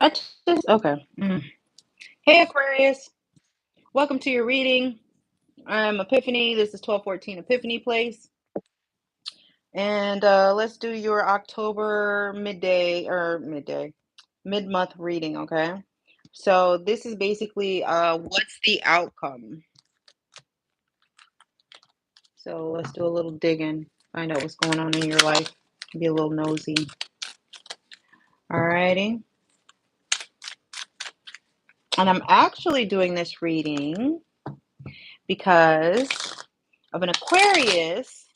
I just okay. Hey Aquarius, welcome to your reading. I'm Epiphany. This is 1214 Epiphany Place, and let's do your October mid-month reading. Okay, so this is basically what's the outcome? So let's do a little digging, find out what's going on in your life, be a little nosy. Alrighty, and I'm actually doing this reading because of an Aquarius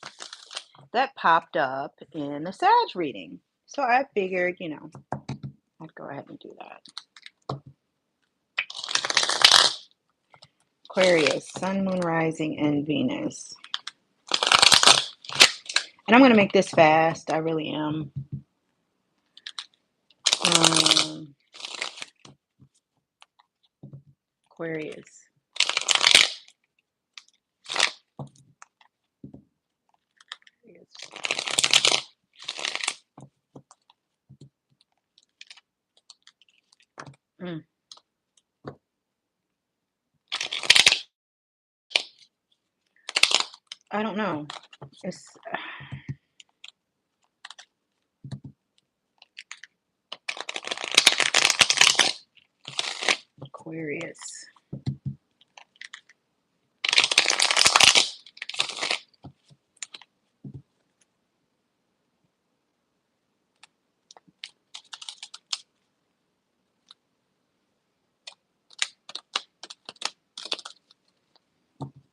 that popped up in the Sag reading. So I figured, I'd go ahead and do that. Aquarius, Sun, Moon, Rising, and Venus. And I'm going to make this fast. I really am. Aquarius. Mm. I don't know. It's Aquarius.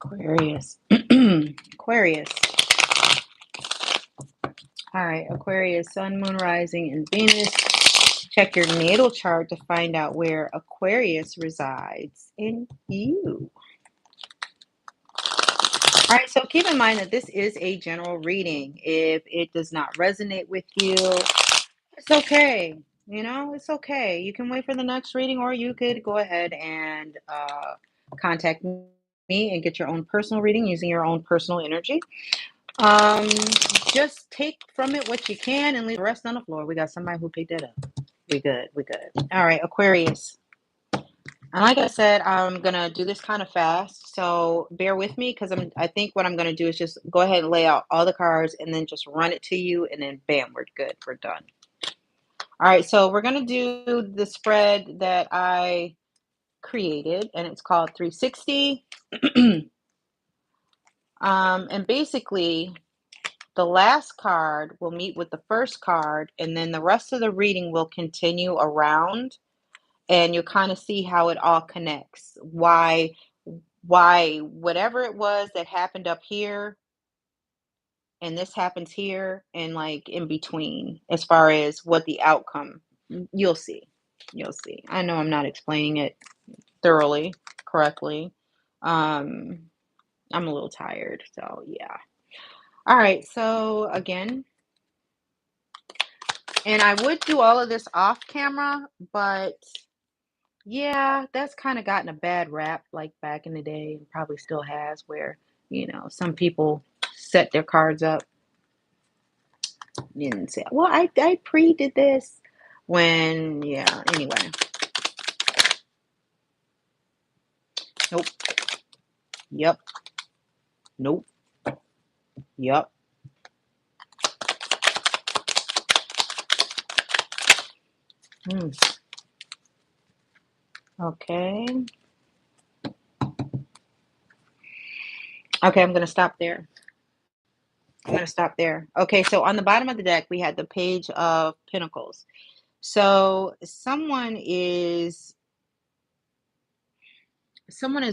Aquarius. Aquarius. All right, Aquarius, Sun, Moon, Rising, and Venus. Check your natal chart to find out where Aquarius resides in you. All right, so keep in mind that this is a general reading. If it does not resonate with you, it's okay. It's okay. You can wait for the next reading, or you could go ahead and contact me and get your own personal reading using your own personal energy. Um, just take from it what you can and leave the rest on the floor. We got somebody who picked it up. We good. We good. All right, Aquarius. And like I said, I'm gonna do this kind of fast, so bear with me because I think what I'm gonna do is just go ahead and lay out all the cards and then just run it to you, and then bam, we're good. We're done. All right, so we're gonna do the spread that I created, and it's called 360. And basically, the last card will meet with the first card, and then the rest of the reading will continue around, and you'll kind of see how it all connects. Why whatever it was that happened up here and this happens here, and like in between, as far as what the outcome, you'll see. I know I'm not explaining it thoroughly correctly. I'm a little tired, so yeah. All right, so again, and I would do all of this off camera, but yeah, that's kind of gotten a bad rap like back in the day, and probably still has, where, some people set their cards up and say, well, I pre-did this when, yeah, anyway. Nope. Yep. Nope. Yep. Okay. Okay, I'm going to stop there. Okay, so on the bottom of the deck, we had the Page of Pentacles. So someone is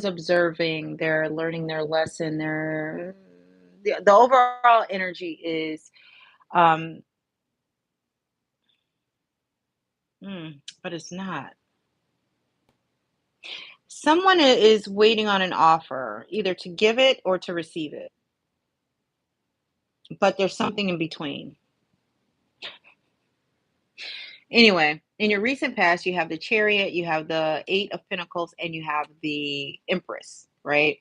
observing, they're learning their lesson, the overall energy is but it's not. Someone is waiting on an offer, either to give it or to receive it, but there's something in between. Anyway, in your recent past, you have the Chariot, you have the Eight of Pentacles, and you have the Empress, right?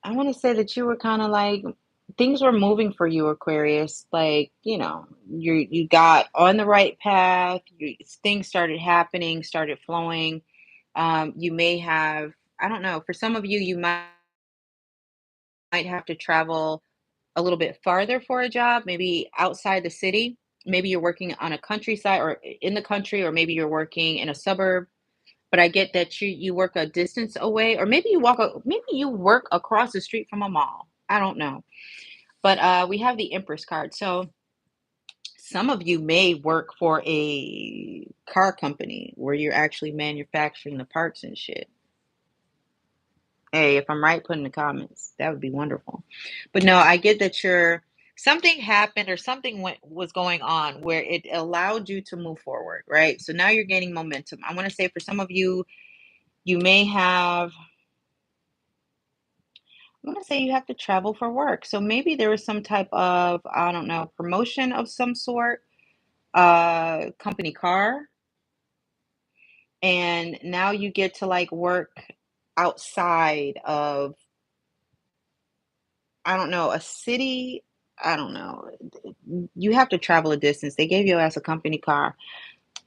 I want to say that you were kind of like things were moving for you, Aquarius. Like, you got on the right path. Things started happening, started flowing. You may have, I don't know, for some of you, you might have to travel a little bit farther for a job, maybe outside the city. Maybe you're working on a countryside or in the country, or maybe you're working in a suburb. But I get that you work a distance away, or maybe maybe you work across the street from a mall. I don't know. But we have the Empress card. So some of you may work for a car company where you're actually manufacturing the parts and shit. Hey, if I'm right, put in the comments. That would be wonderful. But no, I get that something happened or something was going on where it allowed you to move forward, right? So now you're gaining momentum. I want to say for some of you, you may have, I want to say you have to travel for work. So maybe there was some type of, I don't know, promotion of some sort, company car, and now you get to like work outside of, I don't know, a city. I don't know. You have to travel a distance. They gave you as a company car.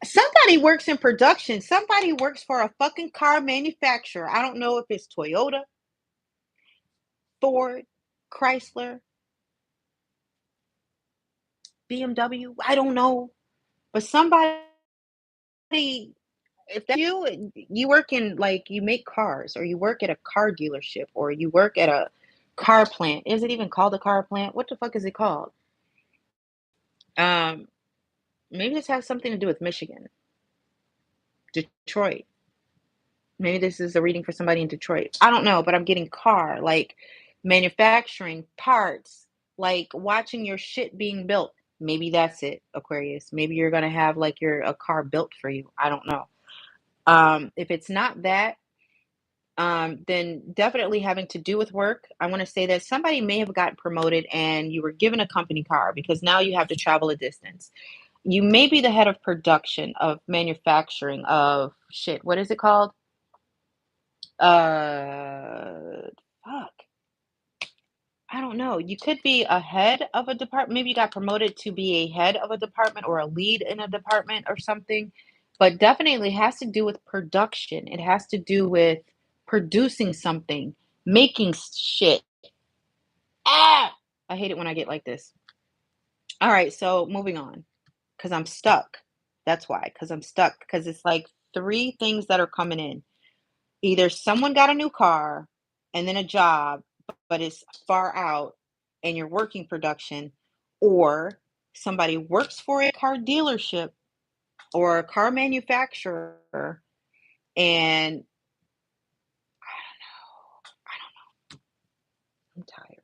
Somebody works in production. Somebody works for a fucking car manufacturer. I don't know if it's Toyota, Ford, Chrysler, BMW. I don't know. But somebody, if that's you, you work in, like, you make cars, or you work at a car dealership, or you work at a car plant. Is it even called a car plant? What the fuck is it called? Um, Maybe this has something to do with Michigan, Detroit. Maybe this is a reading for somebody in Detroit. I don't know, but I'm getting car, like manufacturing parts, like watching your shit being built. Maybe that's it, Aquarius. Maybe you're gonna have like a car built for you. I don't know. If it's not that, then definitely having to do with work. I want to say that somebody may have gotten promoted and you were given a company car because now you have to travel a distance. You may be the head of production, of manufacturing, of shit. What is it called? Fuck. I don't know. You could be a head of a department. Maybe you got promoted to be a head of a department or a lead in a department or something. But definitely has to do with production. It has to do with producing something, making shit. Ah! I hate it when I get like this. All right, so moving on, because I'm stuck. That's why, because I'm stuck. Because it's like three things that are coming in. Either someone got a new car and then a job, but it's far out and you're working production, or somebody works for a car dealership or a car manufacturer, and I'm tired.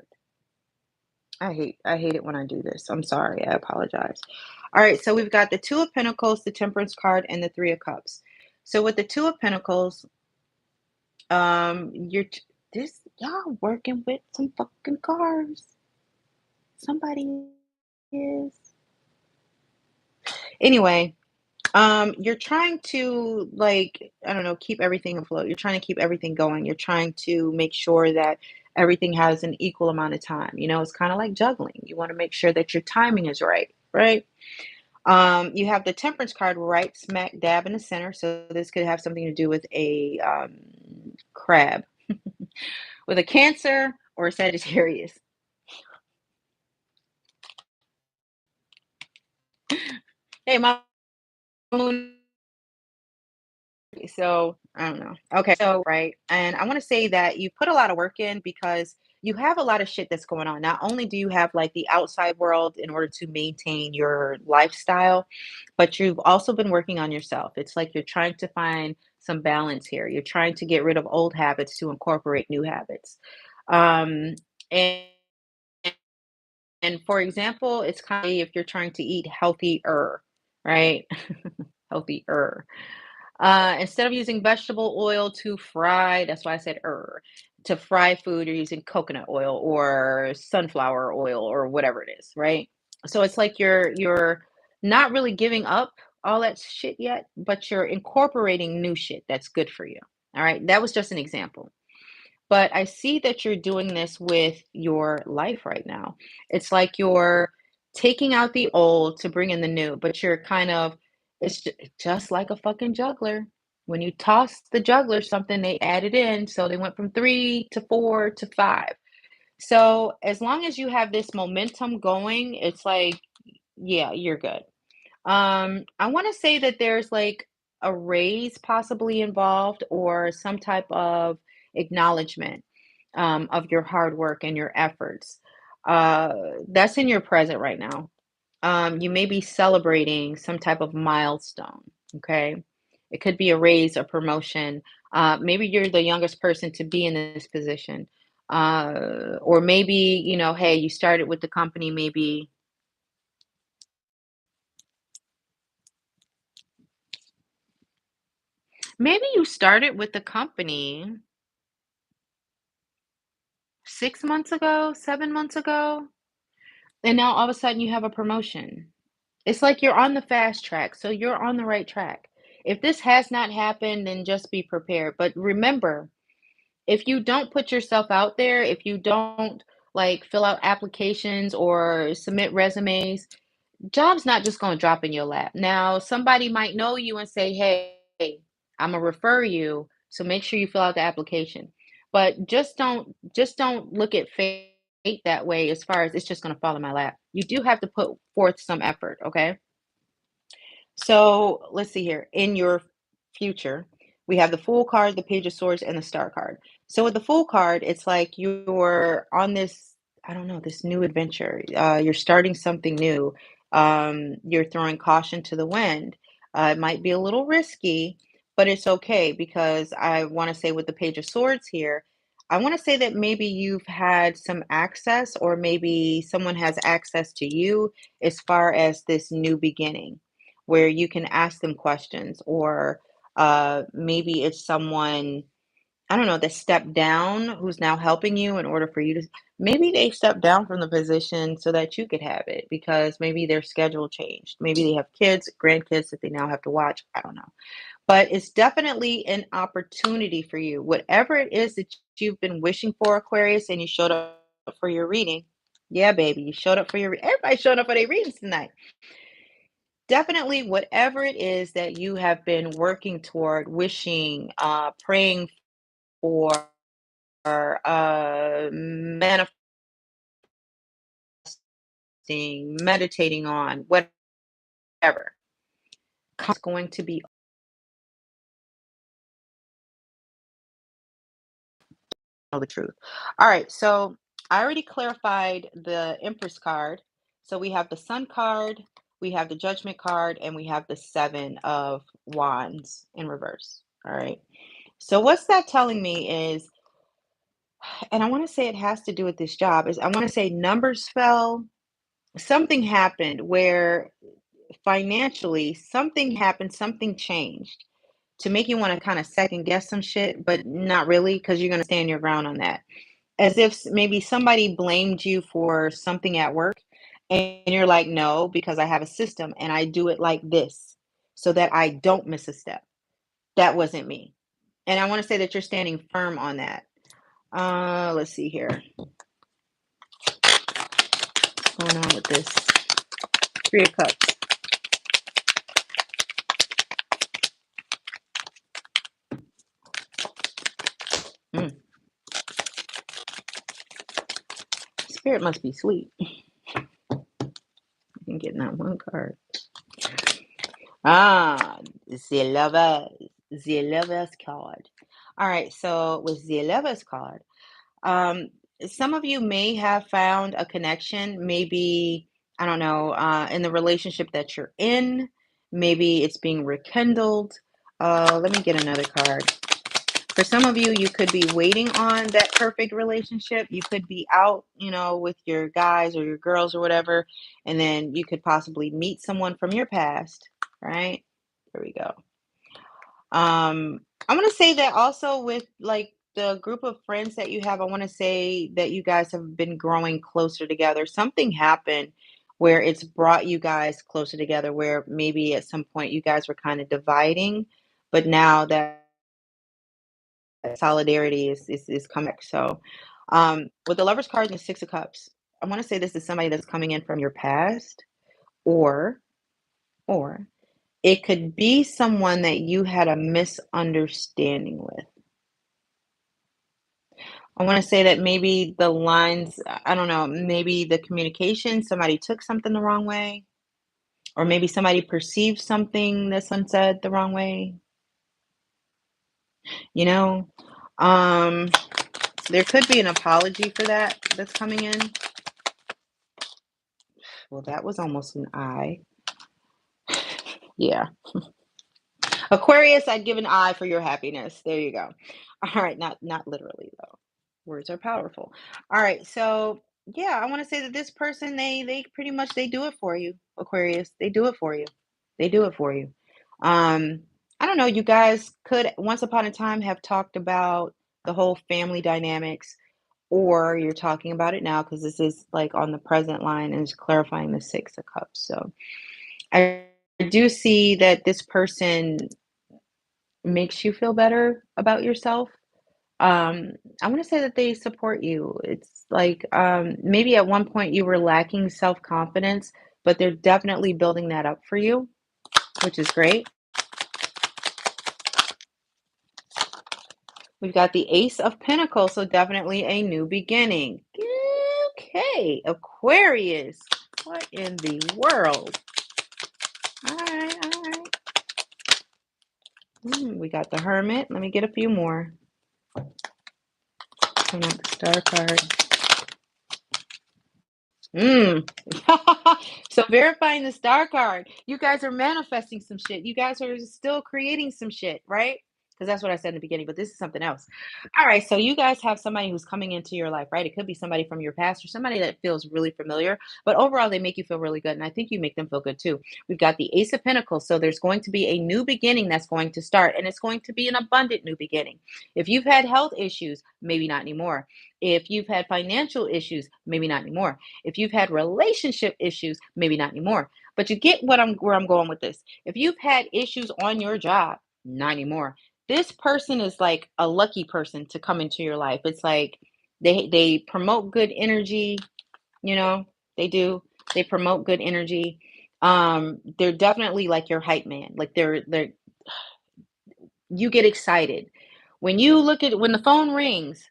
I hate it when I do this. I'm sorry. I apologize. All right, so we've got the Two of Pentacles, the Temperance card, and the Three of Cups. So with the Two of Pentacles, this y'all working with some fucking cars. Somebody is. Anyway, you're trying to, like, I don't know, keep everything afloat. You're trying to keep everything going. You're trying to make sure that everything has an equal amount of time. It's kind of like juggling. You want to make sure that your timing is right, right? You have the Temperance card right smack dab in the center. So this could have something to do with a crab, with a Cancer or a Sagittarius. Hey, my moon. So I don't know. Okay, so right, and I want to say that you put a lot of work in because you have a lot of shit that's going on. Not only do you have like the outside world in order to maintain your lifestyle, but you've also been working on yourself. It's like you're trying to find some balance here. You're trying to get rid of old habits to incorporate new habits. Um, and and for example, it's kind of if you're trying to eat healthier, right? Healthier. Instead of using vegetable oil to fry, that's why I said to fry food, you're using coconut oil or sunflower oil or whatever it is, right? So it's like you're not really giving up all that shit yet, but you're incorporating new shit that's good for you. All right. That was just an example. But I see that you're doing this with your life right now. It's like you're taking out the old to bring in the new, but you're kind of, just like a fucking juggler. When you toss the juggler something, they add it in. So they went from 3 to 4 to 5. So as long as you have this momentum going, it's like, yeah, you're good. I want to say that there's like a raise possibly involved or some type of acknowledgement of your hard work and your efforts. Uh, that's in your present right now. You may be celebrating some type of milestone. Okay. It could be a raise, a promotion. Maybe you're the youngest person to be in this position. Or maybe, hey, you started with the company maybe you started with the company 6 months ago, 7 months ago, and now all of a sudden you have a promotion. It's like you're on the fast track, so you're on the right track. If this has not happened, then just be prepared. But remember, if you don't put yourself out there, if you don't like fill out applications or submit resumes, job's not just going to drop in your lap. Now, somebody might know you and say, "Hey, I'm gonna refer you, so make sure you fill out the application." But just don't look at fate that way as far as it's just going to fall in my lap. You do have to put forth some effort, okay? So let's see here. In your future, we have the Fool card, the Page of Swords, and the Star card. So with the Fool card, it's like you're on this, I don't know, this new adventure. You're starting something new. You're throwing caution to the wind. It might be a little risky, but it's okay because I want to say with the Page of Swords here, I want to say that maybe you've had some access, or maybe someone has access to you as far as this new beginning where you can ask them questions, or maybe it's someone, I don't know, that stepped down who's now helping you in order for you to, maybe they stepped down from the position so that you could have it because maybe their schedule changed. Maybe they have kids, grandkids that they now have to watch. I don't know. But it's definitely an opportunity for you. Whatever it is that you've been wishing for, Aquarius, and you showed up for your reading. Yeah, baby, you showed up for your everybody showing up for their readings tonight. Definitely, whatever it is that you have been working toward, wishing, praying for, manifesting, meditating on, whatever, is going to be the truth. All right, so I already clarified the Empress card. So we have the Sun card, we have the Judgment card, and we have the Seven of Wands in reverse. All right. So what's that telling me is, and I want to say it has to do with this job, is I want to say numbers fell, something happened where financially something happened, something changed to make you want to kind of second guess some shit, but not really, because you're going to stand your ground on that. As if maybe somebody blamed you for something at work, and you're like, no, because I have a system and I do it like this so that I don't miss a step. That wasn't me. And I want to say that you're standing firm on that. Let's see here. What's going on with this? Three of Cups. Mm, Spirit must be sweet. I'm getting that one card. Ah, the lovers card. All right, so with the lovers card, um, some of you may have found a connection. Maybe, I don't know, in the relationship that you're in. Maybe it's being rekindled. Let me get another card. For some of you, you could be waiting on that perfect relationship. You could be out, with your guys or your girls or whatever, and then you could possibly meet someone from your past, right? There we go. I'm gonna say that also with like the group of friends that you have, I want to say that you guys have been growing closer together. Something happened where it's brought you guys closer together, where maybe at some point you guys were kind of dividing, but now that solidarity is coming back. So, with the Lovers card and the Six of Cups, I want to say this is somebody that's coming in from your past, or or it could be someone that you had a misunderstanding with. I want to say that maybe the lines, I don't know, maybe the communication, somebody took something the wrong way, or maybe somebody perceived something that someone said the wrong way, you know? Um, there could be an apology for that that's coming in. Well, that was almost an I. Yeah. Aquarius, I'd give an I for your happiness. There you go. All right, not literally though. Words are powerful. All right, so yeah, I want to say that this person they pretty much they do it for you, Aquarius. They do it for you. They do it for you. Um, I don't know, you guys could once upon a time have talked about the whole family dynamics, or you're talking about it now because this is like on the present line and is clarifying the Six of Cups. So I do see that this person makes you feel better about yourself. Um, I want to say that they support you. It's like maybe at one point you were lacking self-confidence, but they're definitely building that up for you, which is great. We've got the Ace of Pentacles, so definitely a new beginning. Okay, Aquarius. What in the world? All right, all right. We got the Hermit. Let me get a few more. Come on, the Star card. Mm. So verifying the star card, you guys are manifesting some shit. You guys are still creating some shit, right? Because that's what I said in the beginning, but this is something else. All right, so you guys have somebody who's coming into your life, right? It could be somebody from your past or somebody that feels really familiar, but overall they make you feel really good, and I think you make them feel good too. We've got the Ace of Pentacles, so there's going to be a new beginning that's going to start, and it's going to be an abundant new beginning. If you've had health issues, maybe not anymore. If you've had financial issues, maybe not anymore. If you've had relationship issues, maybe not anymore. But you get where I'm going with this. If you've had issues on your job, not anymore. This person is like a lucky person to come into your life. It's like they promote good energy, you know, they do. They promote good energy. They're definitely like your hype man. Like they're you get excited. When you look at when the phone rings,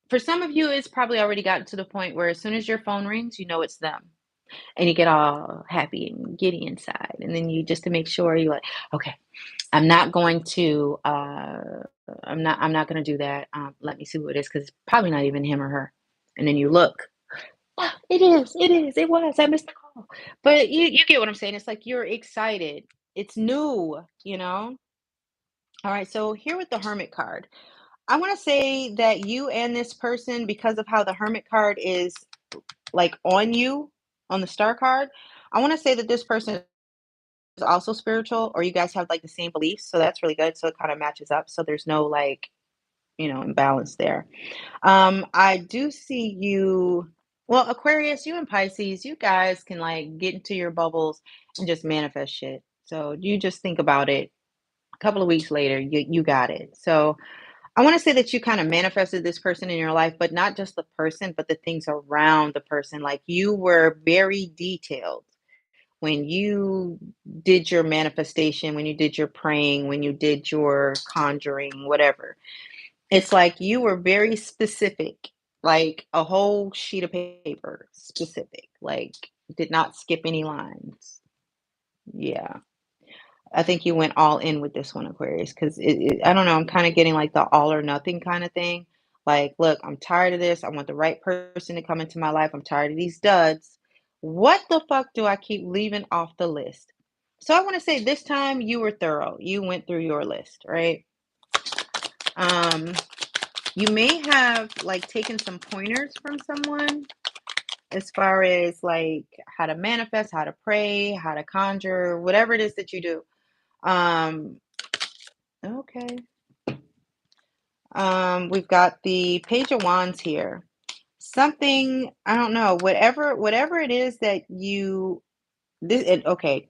for some of you, it's probably already gotten to the point where as soon as your phone rings, you know it's them. And you get all happy and giddy inside. And then you just to make sure you're like, okay, I'm not going to I'm not gonna do that. Let me see who it is, because it's probably not even him or her. And then you look, "Ah, it was, I missed the call." But you get what I'm saying. It's like you're excited. It's new, you know? All right, so here with the Hermit card. I want to say that you and this person, because of how the Hermit card is like on you on the Star card, I want to say that this person is also spiritual, or you guys have like the same beliefs. So that's really good. So it kind of matches up. So there's no like, imbalance there. I do see you. Well, Aquarius, you and Pisces, you guys can like get into your bubbles and just manifest shit. So you just think about it. A couple of weeks later, you got it. So I want to say that you kind of manifested this person in your life, but not just the person, but the things around the person. Like you were very detailed when you did your manifestation, when you did your praying, when you did your conjuring, whatever. It's like you were very specific, like a whole sheet of paper specific, like did not skip any lines. Yeah. I think you went all in with this one, Aquarius, because I don't know. I'm kind of getting like the all or nothing kind of thing. Like, look, I'm tired of this. I want the right person to come into my life. I'm tired of these duds. What the fuck do I keep leaving off the list? So I want to say this time you were thorough. You went through your list, right? Um, you may have like taken some pointers from someone as far as like how to manifest, how to pray, how to conjure, whatever it is that you do. Um, okay. We've got the Page of Wands here. Something, I don't know, whatever it is that you okay.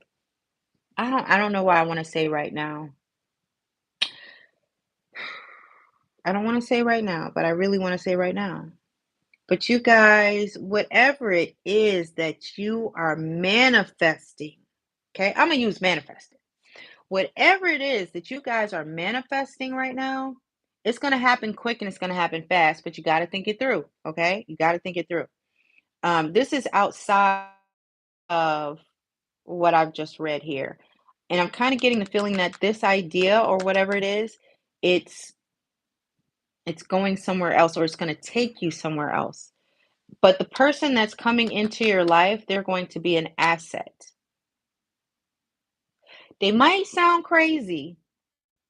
I don't know what I want to say right now. I don't want to say right now, but I really want to say right now. But you guys, whatever it is that you are manifesting, okay? I'm going to use manifesting. Whatever it is that you guys are manifesting right now, it's going to happen quick and it's going to happen fast, but you got to think it through, okay? You got to think it through. This is outside of what I've just read here. And I'm kind of getting the feeling that this idea or whatever it is, it's it's going somewhere else or it's going to take you somewhere else. But the person that's coming into your life, they're going to be an asset. They might sound crazy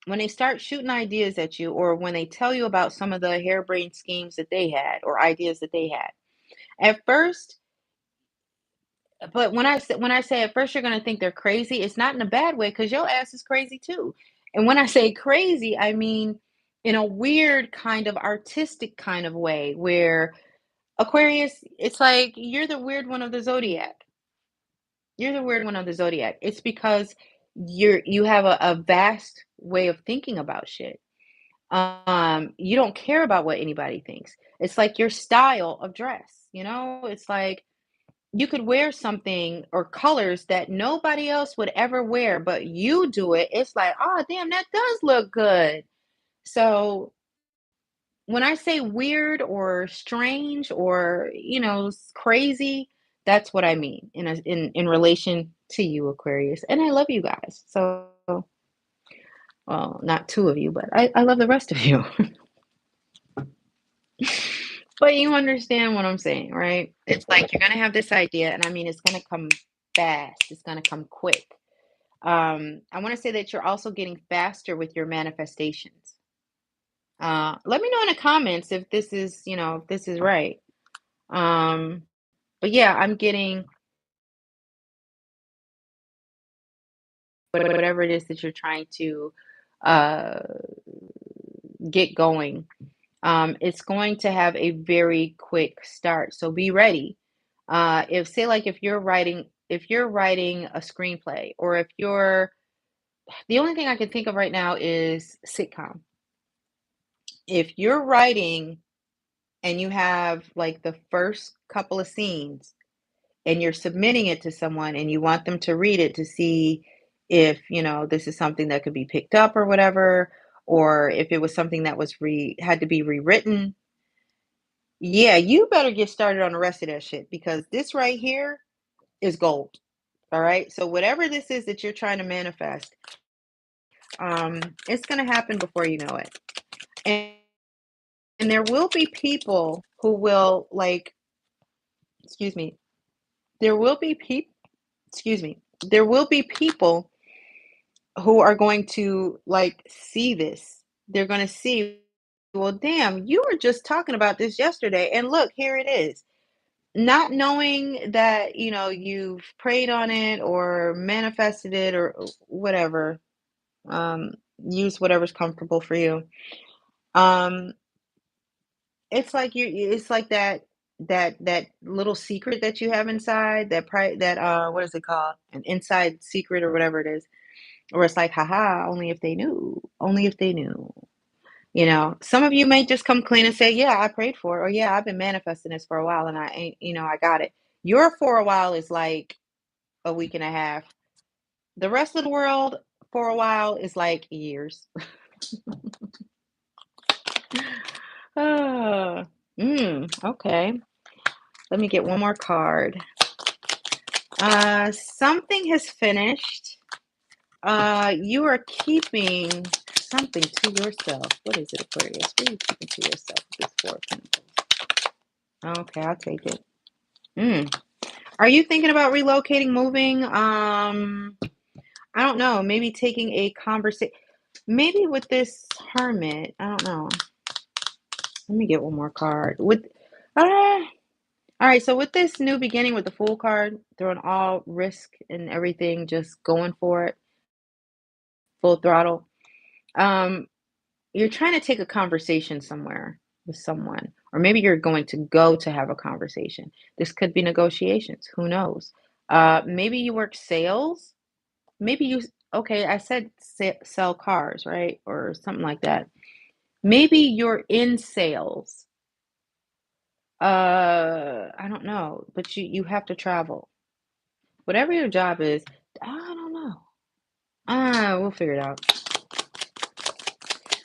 when they start shooting ideas at you or when they tell you about some of the harebrained schemes that they had or ideas that they had. At first, but when I say at first you're gonna think they're crazy, it's not in a bad way because your ass is crazy too. And when I say crazy, I mean in a weird kind of artistic kind of way where Aquarius, it's like you're the weird one of the zodiac. You're the weird one of the zodiac. It's because you have a vast way of thinking about shit. You don't care about what anybody thinks. It's like your style of dress, It's like you could wear something or colors that nobody else would ever wear, but you do it. It's like, oh, damn, that does look good. So when I say weird or strange or, crazy, that's what I mean in relation to you, Aquarius. And I love you guys. So, well, not two of you, but I love the rest of you. But you understand what I'm saying, right? It's like you're gonna have this idea, and I mean, it's gonna come fast. It's gonna come quick. I want to say that you're also getting faster with your manifestations. Let me know in the comments if this is, if this is right. Um, but yeah, I'm getting whatever it is that you're trying to uh, get going. It's going to have a very quick start, so be ready. If say like if you're writing a screenplay, or if you're the only thing I can think of right now is sitcom. If you're writing and you have like the first couple of scenes and you're submitting it to someone and you want them to read it to see if, this is something that could be picked up or whatever, or if it was something that was had to be rewritten, yeah, you better get started on the rest of that shit because this right here is gold. All right. So whatever this is that you're trying to manifest, it's gonna happen before you know it. And, and there will be people who will like, excuse me, there will be people, excuse me, there will be people who are going to like see this. They're going to see, well, damn, you were just talking about this yesterday, and look, here it is. Not knowing that, you've prayed on it or manifested it or whatever. Um, use whatever's comfortable for you. Um, it's like it's like that little secret that you have inside, what is it called? An inside secret or whatever it is. Or it's like, haha, only if they knew. Only if they knew. Some of you may just come clean and say, yeah, I prayed for it. Or yeah, I've been manifesting this for a while and I ain't, I got it. Your for a while is like a week and a half. The rest of the world for a while is like years. Ah, okay. Let me get one more card. Something has finished. You are keeping something to yourself. What is it, Aquarius? What are you keeping to yourself with this Four of Pentacles? Okay, I'll take it. Mm. Are you thinking about relocating, moving? I don't know. Maybe taking a conversation. Maybe with this Hermit. I don't know. Let me get one more card. All right. So with this new beginning with the Fool card, throwing all risk and everything, just going for it, full throttle. Um, you're trying to take a conversation somewhere with someone, or maybe you're going to go to have a conversation. This could be negotiations. Who knows? Maybe you work sales. Maybe you, okay, I said sell cars, right? Or something like that. Maybe you're in sales. I don't know, but you have to travel. Whatever your job is, I don't know. We'll figure it out.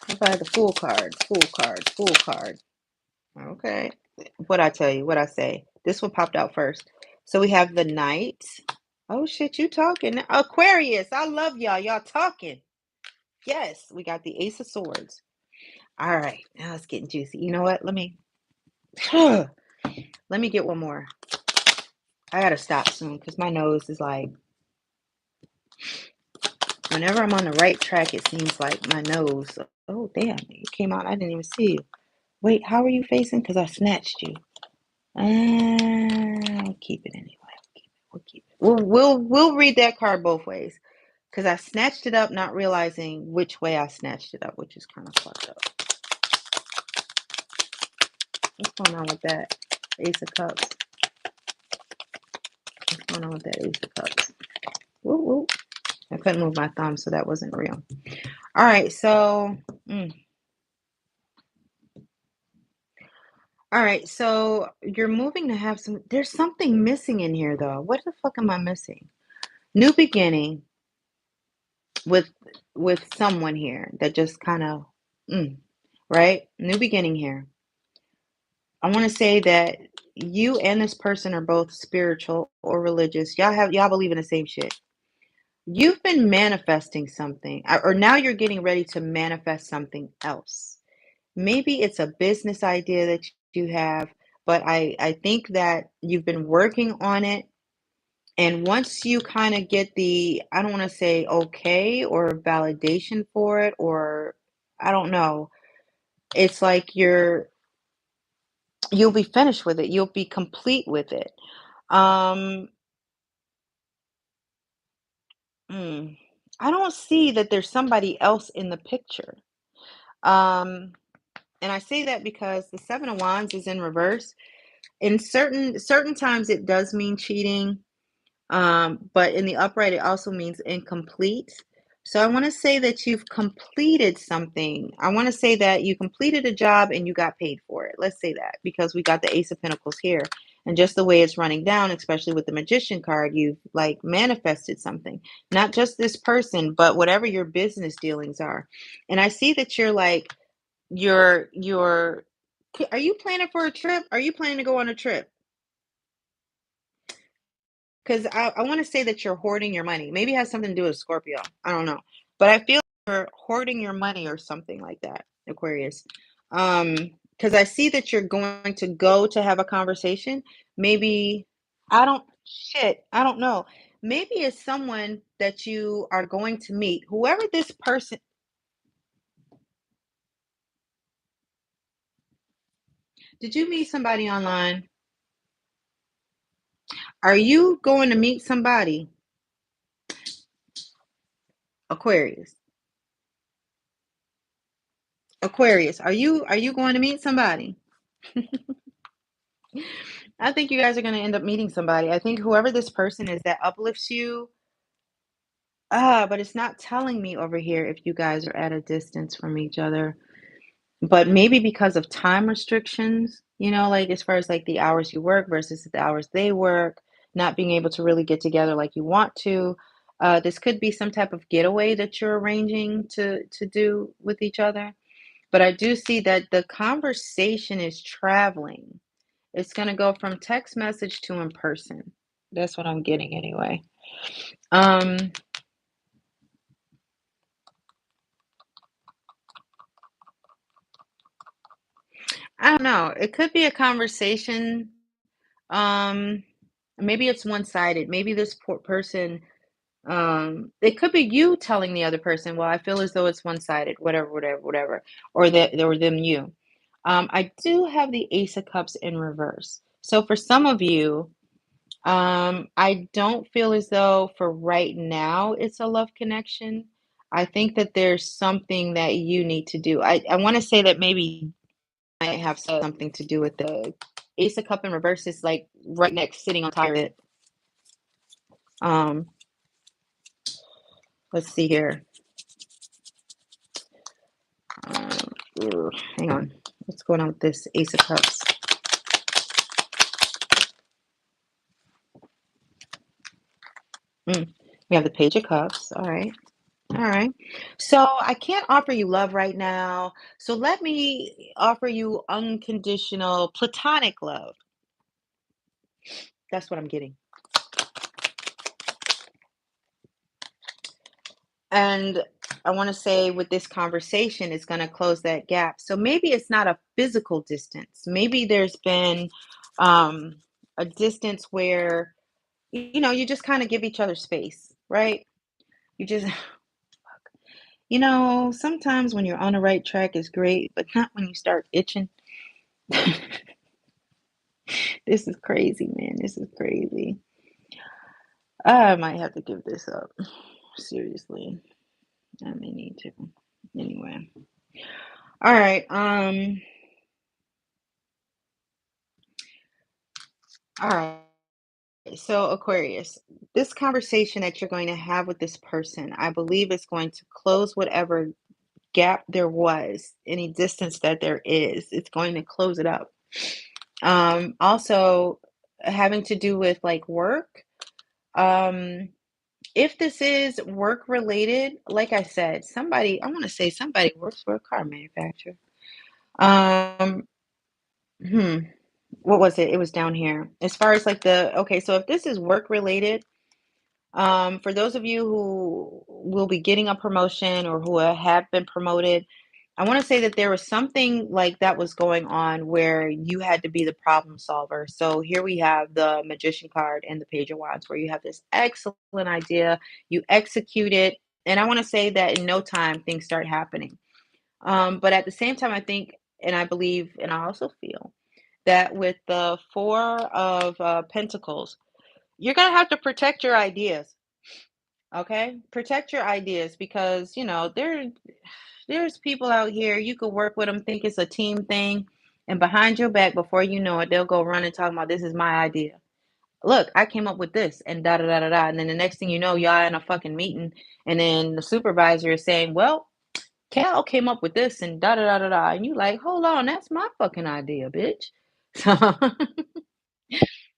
If I had the full card, full card, full card. Okay. What I tell you, what I say. This one popped out first. So we have the Knight. Oh shit, you talking. Aquarius. I love y'all. Y'all talking. Yes, we got the Ace of Swords. All right. Now it's getting juicy. You know what? Let me get one more. I gotta stop soon because my nose is like, whenever I'm on the right track, it seems like my nose. Oh damn, it came out. I didn't even see you. Wait, how are you facing? Because I snatched you. I'll keep it anyway. We'll keep it. We'll read that card both ways. Because I snatched it up, not realizing which way I snatched it up, which is kind of fucked up. What's going on with that? Ace of Cups. What's going on with that Ace of Cups? Woo, woo. I couldn't move my thumb, so that wasn't real. All right, so all right, so you're moving to have some. There's something missing in here, though. What the fuck am I missing? New beginning with someone here that just kind of, right? New beginning here. I want to say that you and this person are both spiritual or religious. Y'all believe in the same shit. You've been manifesting something, or now you're getting ready to manifest something else. Maybe it's a business idea that you have, but I think that you've been working on it. And once you kind of get the, I don't want to say okay or validation for it, or I don't know, it's like you'll be finished with it. You'll be complete with it. Um, mm, I don't see that there's somebody else in the picture. Um, and I say that because the Seven of Wands is in reverse. In certain times, it does mean cheating. But in the upright, it also means incomplete. So I want to say that you've completed something. I want to say that you completed a job and you got paid for it. Let's say that because we got the Ace of Pentacles here. And just the way it's running down, especially with the Magician card, you've like manifested something. Not just this person, but whatever your business dealings are. And I see that you're like, you're, are you planning for a trip? Are you planning to go on a trip? Because I want to say that you're hoarding your money. Maybe it has something to do with Scorpio. I don't know. But I feel you're hoarding your money or something like that, Aquarius. Because I see that you're going to go to have a conversation. Maybe, I don't know. Maybe it's someone that you are going to meet. Whoever this person, did you meet somebody online? Are you going to meet somebody? Aquarius. Aquarius, are you going to meet somebody? I think you guys are going to end up meeting somebody. I think whoever this person is that uplifts you, but it's not telling me over here if you guys are at a distance from each other. But maybe because of time restrictions, like as far as like the hours you work versus the hours they work, not being able to really get together like you want to. This could be some type of getaway that you're arranging to do with each other. But I do see that the conversation is traveling. It's gonna go from text message to in person. That's what I'm getting anyway. Um, I don't know. It could be a conversation. Um, Maybe it's one-sided. Maybe this person, it could be you telling the other person, well, I feel as though it's one-sided, whatever, whatever, whatever, or that or them you. I do have the Ace of Cups in reverse. So for some of you, I don't feel as though for right now it's a love connection. I think that there's something that you need to do. I want to say that maybe might have something to do with the Ace of Cup in reverse is like right next, sitting on top of it. Um, let's see here. hang on. What's going on with this Ace of Cups? Mm. We have the Page of Cups. All right. All right. So I can't offer you love right now. So let me offer you unconditional platonic love. That's what I'm getting. And I want to say with this conversation, it's going to close that gap. So maybe it's not a physical distance. Maybe there's been um, a distance where, you just kind of give each other space, right? You just, sometimes when you're on the right track is great, but not when you start itching. This is crazy, man. This is crazy. I might have to give this up. Seriously. I may need to. Anyway. All right. All right. So, Aquarius, this conversation that you're going to have with this person, I believe is going to close whatever gap there was, any distance that there is. It's going to close it up. Also, having to do with like work. Um, if this is work related, like I said, I want to say somebody works for a car manufacturer. Um, hmm, what was it? It was down here. As far as like okay, so if this is work related, for those of you who will be getting a promotion or who have been promoted, I want to say that there was something like that was going on where you had to be the problem solver. So here we have the Magician card and the Page of Wands, where you have this excellent idea, you execute it, and I want to say that in no time things start happening. But at the same time, I think, and I believe, and I also feel that with the Four of Pentacles, you're gonna have to protect your ideas. Okay, protect your ideas because there's people out here you could work with them, think it's a team thing, and behind your back, before you know it, they'll go run and talk about this is my idea. Look, I came up with this, and da da da da da, and then the next thing you know, y'all in a fucking meeting, and then the supervisor is saying, "Well, Cal came up with this," and da da da da da, and you like, hold on, that's my fucking idea, bitch. So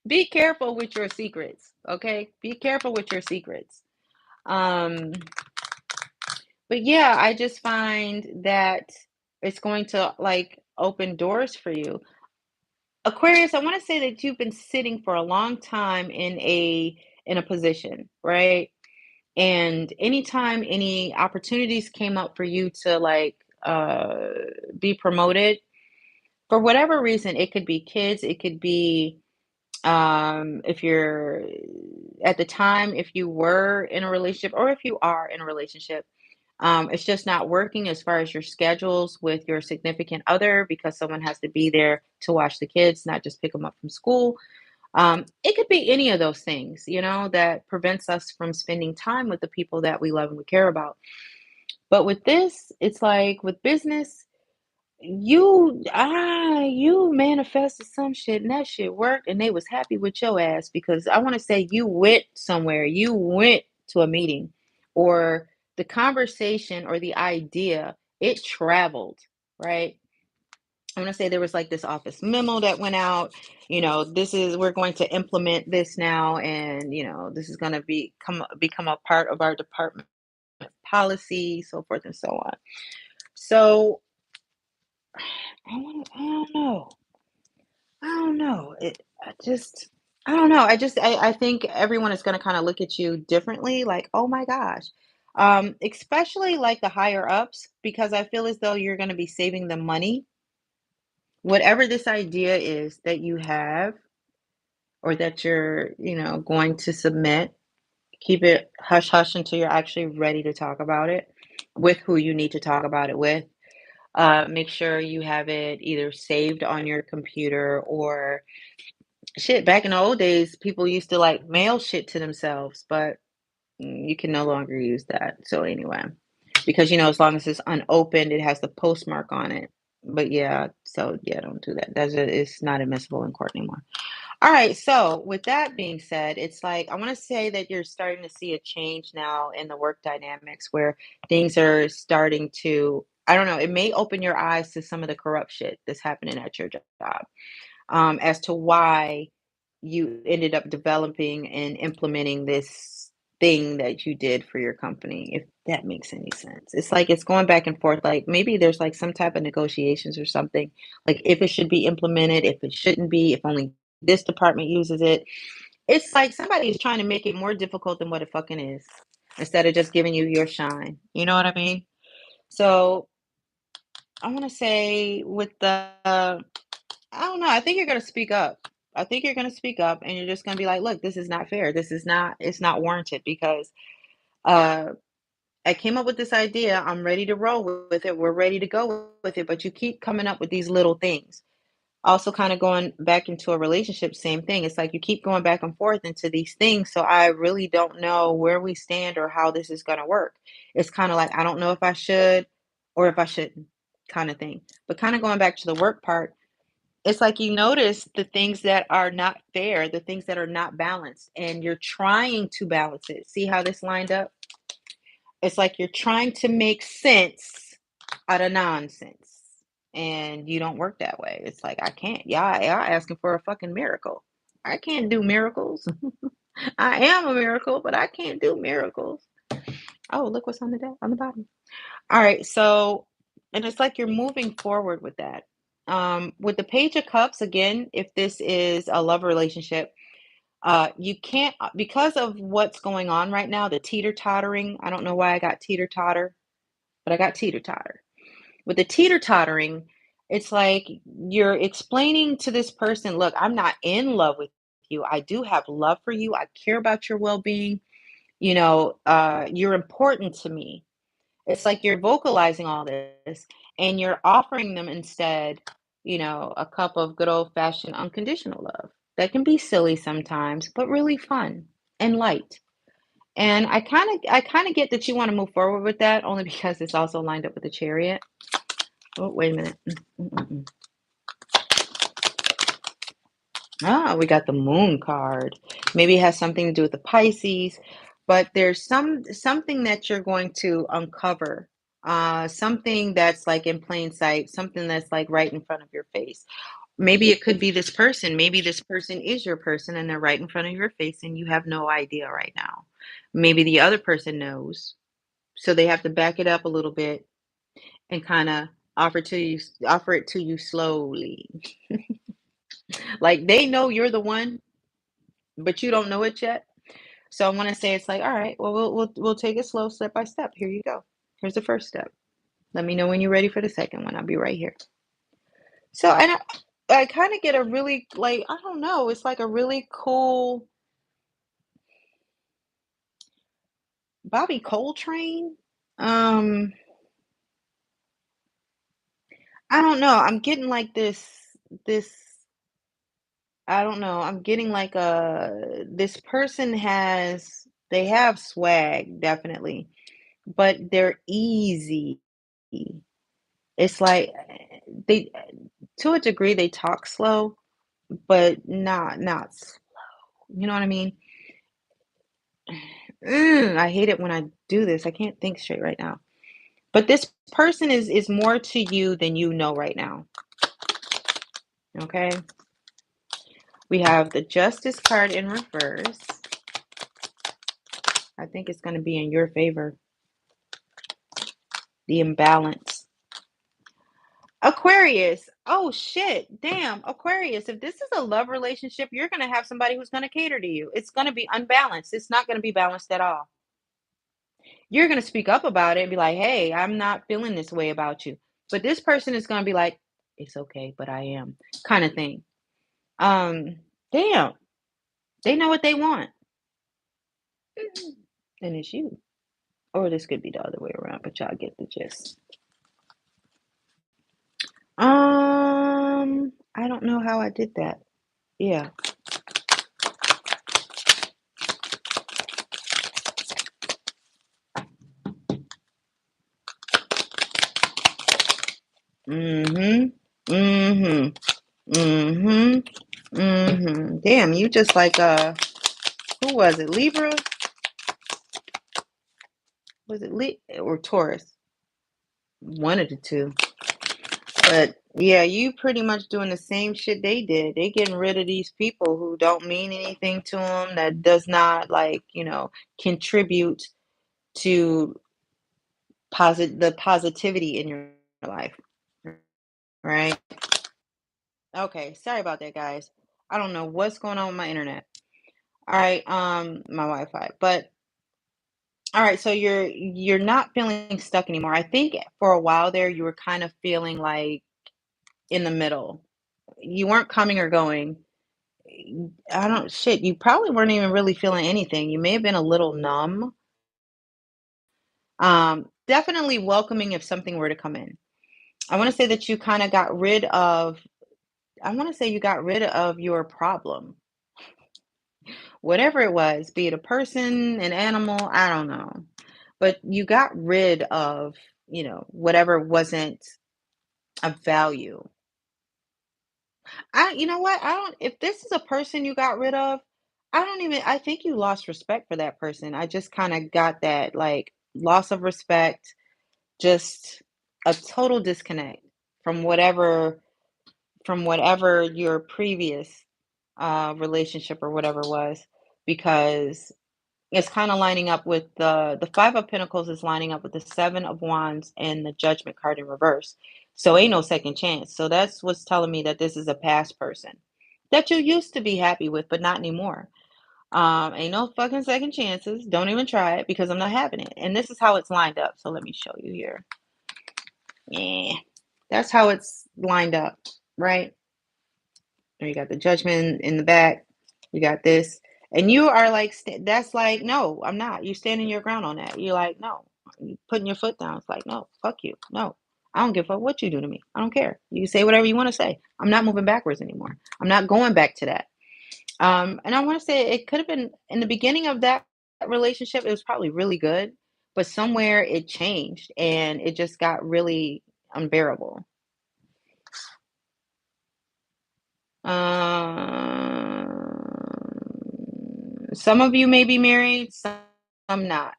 be careful with your secrets, okay? Be careful with your secrets. Um, But yeah, I just find that it's going to like open doors for you. Aquarius, I want to say that you've been sitting for a long time in a position, right? And anytime any opportunities came up for you to like be promoted, for whatever reason, it could be kids, it could be if you're at the time, if you were in a relationship or if you are in a relationship, it's just not working as far as your schedules with your significant other because someone has to be there to watch the kids, not just pick them up from school. It could be any of those things, that prevents us from spending time with the people that we love and we care about. But with this, it's like with business, you manifested some shit and that shit worked and they was happy with your ass because I want to say you went somewhere, you went to a meeting, or the conversation or the idea, it traveled, right? I want to say there was like this office memo that went out, we're going to implement this now, and this is going to become a part of our department policy, so forth and so on. So I don't know. I don't know. I don't know. I think everyone is going to kind of look at you differently, like, oh my gosh. Especially like the higher ups, because I feel as though you're going to be saving them money. Whatever this idea is that you have or that you're, going to submit, keep it hush hush until you're actually ready to talk about it with who you need to talk about it with. Make sure you have it either saved on your computer or shit. Back in the old days, people used to like mail shit to themselves, but you can no longer use that. So anyway, because as long as it's unopened, it has the postmark on it. But yeah, so yeah, don't do that. It's not admissible in court anymore. All right. So with that being said, it's like I want to say that you're starting to see a change now in the work dynamics where things are starting to. I don't know, it may open your eyes to some of the corrupt shit that's happening at your job, as to why you ended up developing and implementing this thing that you did for your company, if that makes any sense. It's like it's going back and forth. Like maybe there's like some type of negotiations or something, like if it should be implemented, if it shouldn't be, if only this department uses it. It's like somebody is trying to make it more difficult than what it fucking is, instead of just giving you your shine. You know what I mean? So I want to say with the I don't know. I think you're going to speak up. I think you're going to speak up and you're just going to be like, look, this is not fair. This is not, it's not warranted because uh, I came up with this idea. I'm ready to roll with it. We're ready to go with it. But you keep coming up with these little things. Also, kind of going back into a relationship, same thing. It's like you keep going back and forth into these things. So I really don't know where we stand or how this is going to work. It's kind of like, I don't know if I should or if I shouldn't, kind of thing. But kind of going back to the work part, it's like you notice the things that are not fair, the things that are not balanced, and you're trying to balance it. See how this lined up? It's like you're trying to make sense out of nonsense. And you don't work that way. It's like I can't. Y'all asking for a fucking miracle. I can't do miracles. I am a miracle, but I can't do miracles. Oh, look what's on the bottom. All right, so and it's like you're moving forward with that. With the Page of Cups, again, if this is a love relationship, you can't because of what's going on right now, the teeter-tottering. I don't know why I got teeter-totter, but I got teeter-totter. With the teeter-tottering, it's like you're explaining to this person, look, I'm not in love with you. I do have love for you. I care about your well-being. You're important to me. It's like you're vocalizing all this and you're offering them instead, a cup of good old-fashioned unconditional love. That can be silly sometimes, but really fun and light. And I kind of get that you want to move forward with that only because it's also lined up with the Chariot. Oh, wait a minute. Mm-mm-mm. Ah, we got the Moon card. Maybe it has something to do with the Pisces, but there's something that you're going to uncover. Something that's like in plain sight, something that's like right in front of your face. Maybe it could be this person. Maybe this person is your person and they're right in front of your face and you have no idea right now. Maybe the other person knows. So they have to back it up a little bit and kind of offer it to you slowly. Like they know you're the one, but you don't know it yet. So I want to say it's like, all right, well, we'll take it slow, step by step. Here you go. Here's the first step. Let me know when you're ready for the second one. I'll be right here. So, and I kind of get a really like I don't know. It's like a really cool Bobby Coltrane. Um, I don't know. I'm getting like this. I don't know. I'm getting like this person they have swag definitely, but they're easy. It's like they to a degree they talk slow, but not you know what I mean? I hate it when I do this. I can't think straight right now. But this person is more to you than you know right now. Okay? We have the Justice card in reverse. I think it's going to be in your favor. The imbalance. Aquarius. Oh shit. Damn. Aquarius. If this is a love relationship, you're going to have somebody who's going to cater to you. It's going to be unbalanced. It's not going to be balanced at all. You're going to speak up about it and be like, hey, I'm not feeling this way about you. But this person is going to be like, it's okay, but I am, kind of thing. Um, Damn. They know what they want. And it's you. Or this could be the other way around, but y'all get the gist. I don't know how I did that. Yeah. Mm-hmm. Mm-hmm. Mm-hmm. Mm-hmm. Damn, you just like who was it? Libra? Was it or Taurus? One of the two. But yeah, you pretty much doing the same shit they did. They getting rid of these people who don't mean anything to them, that does not like, contribute to the positivity in your life, right? Okay, sorry about that, guys. I don't know what's going on with my internet. All right, my Wi-Fi. But all right, so you're not feeling stuck anymore. I think for a while there you were kind of feeling like in the middle. You weren't coming or going. I don't shit, you probably weren't even really feeling anything. You may have been a little numb. Definitely welcoming if something were to come in. I want to say that you kind of got rid of I want to say you got rid of your problem. Whatever it was, be it a person, an animal, I don't know. But you got rid of, whatever wasn't of value. You know what? I don't, if this is a person you got rid of, I think you lost respect for that person. I just kind of got that like loss of respect, just a total disconnect from whatever your previous relationship or whatever was, because it's kind of lining up with the Five of Pentacles is lining up with the Seven of Wands and the Judgment card in reverse. So ain't no second chance. So that's what's telling me that this is a past person that you used to be happy with, but not anymore. Ain't no fucking second chances. Don't even try it because I'm not having it. And this is how it's lined up. So let me show you here. Yeah, that's how it's lined up, right? You got the Judgment in the back. You got this. And you are like, that's like, no, I'm not. You standing your ground on that. You're like, no. You putting your foot down. It's like, no, fuck you. No. I don't give a fuck what you do to me. I don't care. You can say whatever you want to say. I'm not moving backwards anymore. I'm not going back to that. And I want to say it could have been in the beginning of that relationship, it was probably really good, but somewhere it changed and it just got really unbearable. Some of you may be married, some not.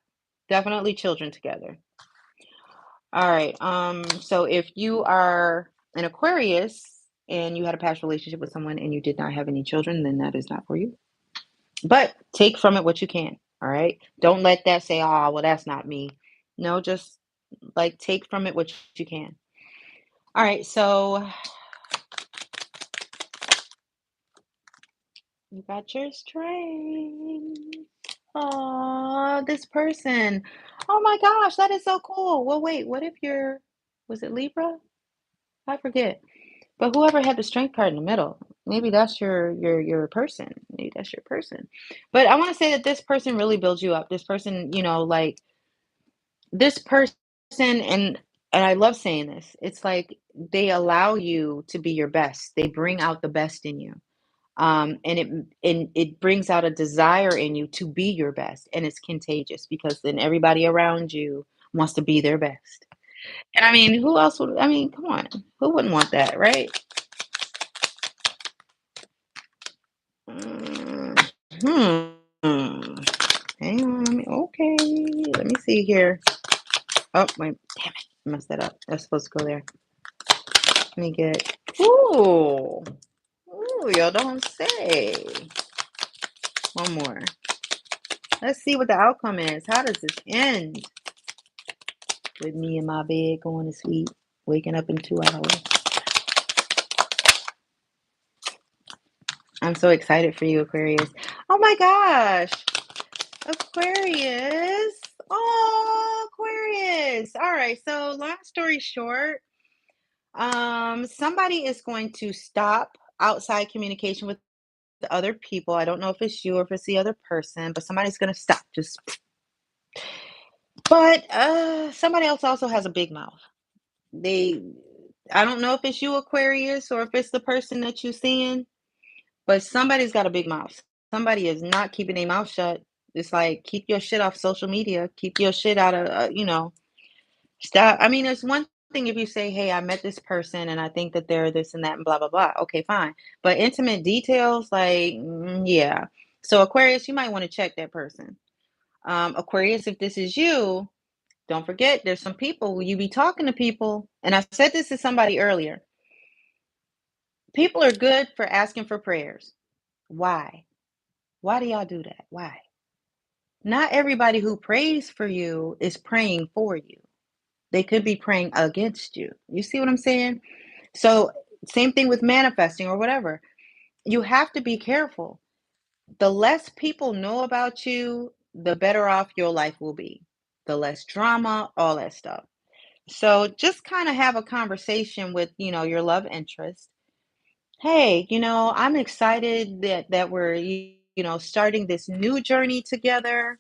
Definitely children together. All right. So if you are an Aquarius and you had a past relationship with someone and you did not have any children, then that is not for you. But take from it what you can. All right. Don't let that say, oh, well, that's not me. No, just like take from it what you can. All right. So you got your strength. Oh, this person. Oh my gosh, that is so cool. Well, wait, what if was it Libra? I forget. But whoever had the strength card in the middle, maybe that's your person. Maybe that's your person. But I want to say that this person really builds you up. This person, like this person and I love saying this. It's like they allow you to be your best. They bring out the best in you. And it brings out a desire in you to be your best, and it's contagious because then everybody around you wants to be their best. And I mean, who else would? I mean, come on, who wouldn't want that, right? Hmm. Hang on, okay. Let me see here. Oh, wait, damn it, I messed that up. That's supposed to go there. Let me get. Ooh, ooh, y'all don't say. One more. Let's see what the outcome is. How does this end? With me in my bed going to sleep, waking up in 2 hours. I'm so excited for you, Aquarius. Oh my gosh, Aquarius. Oh, Aquarius. All right. So, long story short, somebody is going to stop outside communication with the other people. I don't know if it's you or if it's the other person, but somebody's going to stop. But somebody else also has a big mouth. They, I don't know if it's you, Aquarius, or if it's the person that you're seeing. But somebody's got a big mouth. Somebody is not keeping their mouth shut. It's like, keep your shit off social media. Keep your shit out of, stop. I mean, it's one thing if you say, hey, I met this person and I think that they're this and that and blah, blah, blah. Okay, fine. But intimate details, like, yeah. So, Aquarius, you might want to check that person. Aquarius, if this is you, Don't forget, there's some people, you be talking to people, and I said this to somebody earlier. People are good for asking for prayers. Why? Why do y'all do that? Why? Not everybody who prays for you is praying for you. They could be praying against you. You see what I'm saying? So, same thing with manifesting or whatever. You have to be careful. The less people know about you, the better off your life will be. The less drama, all that stuff. So just kind of have a conversation with, your love interest. Hey, I'm excited that we're, starting this new journey together.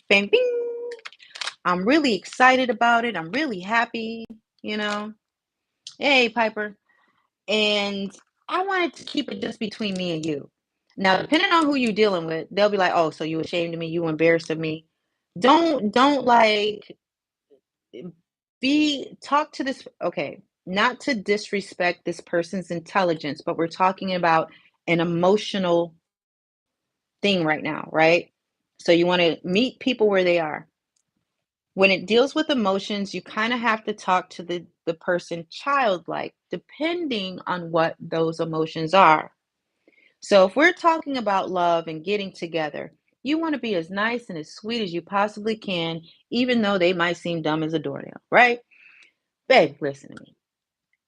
Bang, bing. I'm really excited about it. I'm really happy, you know. Hey, Piper. And I wanted to keep it just between me and you. Now, depending on who you're dealing with, they'll be like, "Oh, so you ashamed of me? You embarrassed of me?" Don't like be talk to this. Okay, not to disrespect this person's intelligence, but we're talking about an emotional thing right now, right? So you want to meet people where they are. When it deals with emotions, you kind of have to talk to the person childlike, depending on what those emotions are. So if we're talking about love and getting together, you want to be as nice and as sweet as you possibly can, even though they might seem dumb as a doornail, right? Babe, listen to me.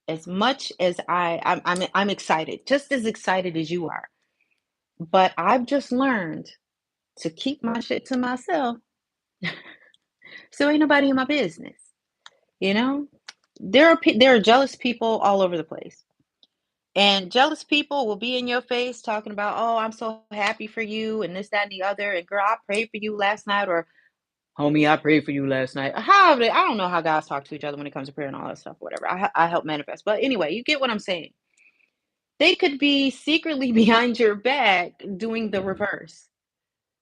As much as I'm excited, just as excited as you are. But I've just learned to keep my shit to myself, so ain't nobody in my business. You know, there are jealous people all over the place. And jealous people will be in your face talking about, "Oh, I'm so happy for you," and this, that, and the other. And girl, I prayed for you last night, or homie, I prayed for you last night. I don't know how guys talk to each other when it comes to prayer and all that stuff, whatever. I help manifest. But anyway, you get what I'm saying. They could be secretly behind your back doing the reverse.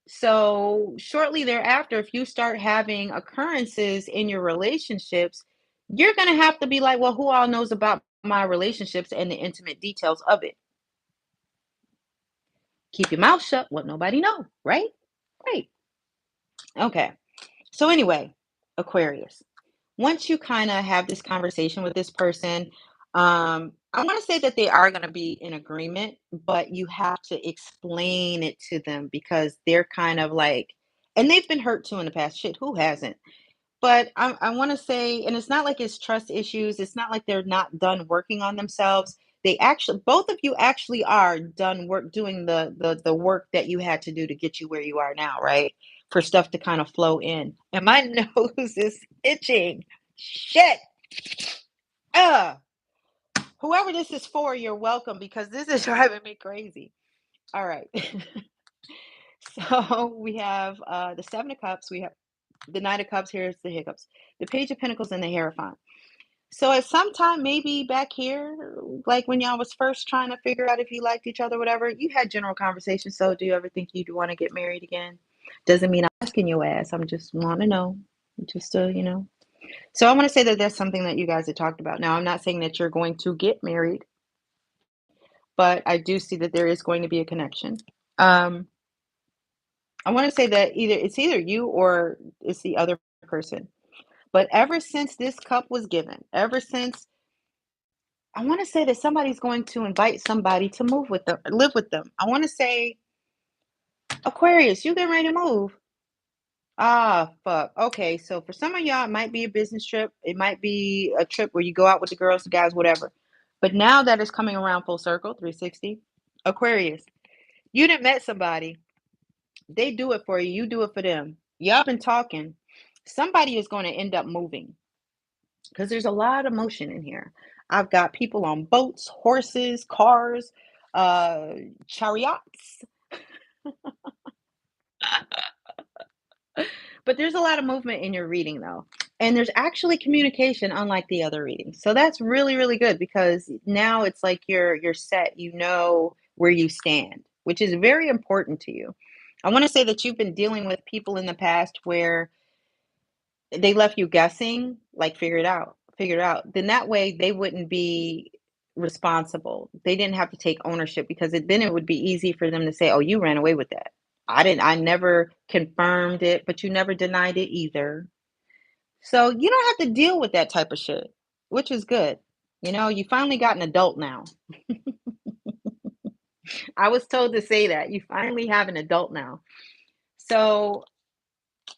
So, shortly thereafter, if you start having occurrences in your relationships, you're going to have to be like, "Well, who all knows about my relationships and the intimate details of it?" Keep your mouth shut, what nobody know, right? Right. Okay. So anyway, Aquarius. Once you kind of have this conversation with this person, I want to say that they are going to be in agreement, but you have to explain it to them because they're kind of like, and they've been hurt too in the past. Shit, who hasn't? But I want to say, and it's not like it's trust issues. It's not like they're not done working on themselves. They actually, both of you actually are done work doing the work that you had to do to get you where you are now, right? For stuff to kind of flow in. And my nose is itching. Shit. Uh, whoever this is for, you're welcome because this is driving me crazy. All right. So we have the Seven of Cups. We have the Knight of Cups. Here's the hiccups. The Page of Pentacles and the Hierophant. So at some time, maybe back here, like when y'all was first trying to figure out if you liked each other, whatever, you had general conversations. So do you ever think you'd want to get married again? Doesn't mean I'm asking your ass. I'm just want to know. Just to. So I want to say that that's something that you guys had talked about. Now, I'm not saying that you're going to get married, but I do see that there is going to be a connection. Um, I want to say that it's either you or it's the other person. But ever since this cup was given, ever since I want to say that somebody's going to invite somebody to move with them, live with them. I want to say, Aquarius, you getting ready to move? Ah, fuck. Okay, so for some of y'all, it might be a business trip. It might be a trip where you go out with the girls, the guys, whatever. But now that it's coming around full circle, 360, Aquarius, you done met somebody. They do it for you. You do it for them. Y'all been talking. Somebody is going to end up moving because there's a lot of motion in here. I've got people on boats, horses, cars, uh, chariots, but there's a lot of movement in your reading though. And there's actually communication unlike the other readings. So that's really, really good because now it's like you're set, you know where you stand, which is very important to you. I want to say that you've been dealing with people in the past where they left you guessing, like figure it out. Then that way they wouldn't be responsible. They didn't have to take ownership because then it would be easy for them to say, "Oh, you ran away with that." I didn't. I never confirmed it, but you never denied it either. So you don't have to deal with that type of shit, which is good. You finally got an adult now. I was told to say that. You finally have an adult now. So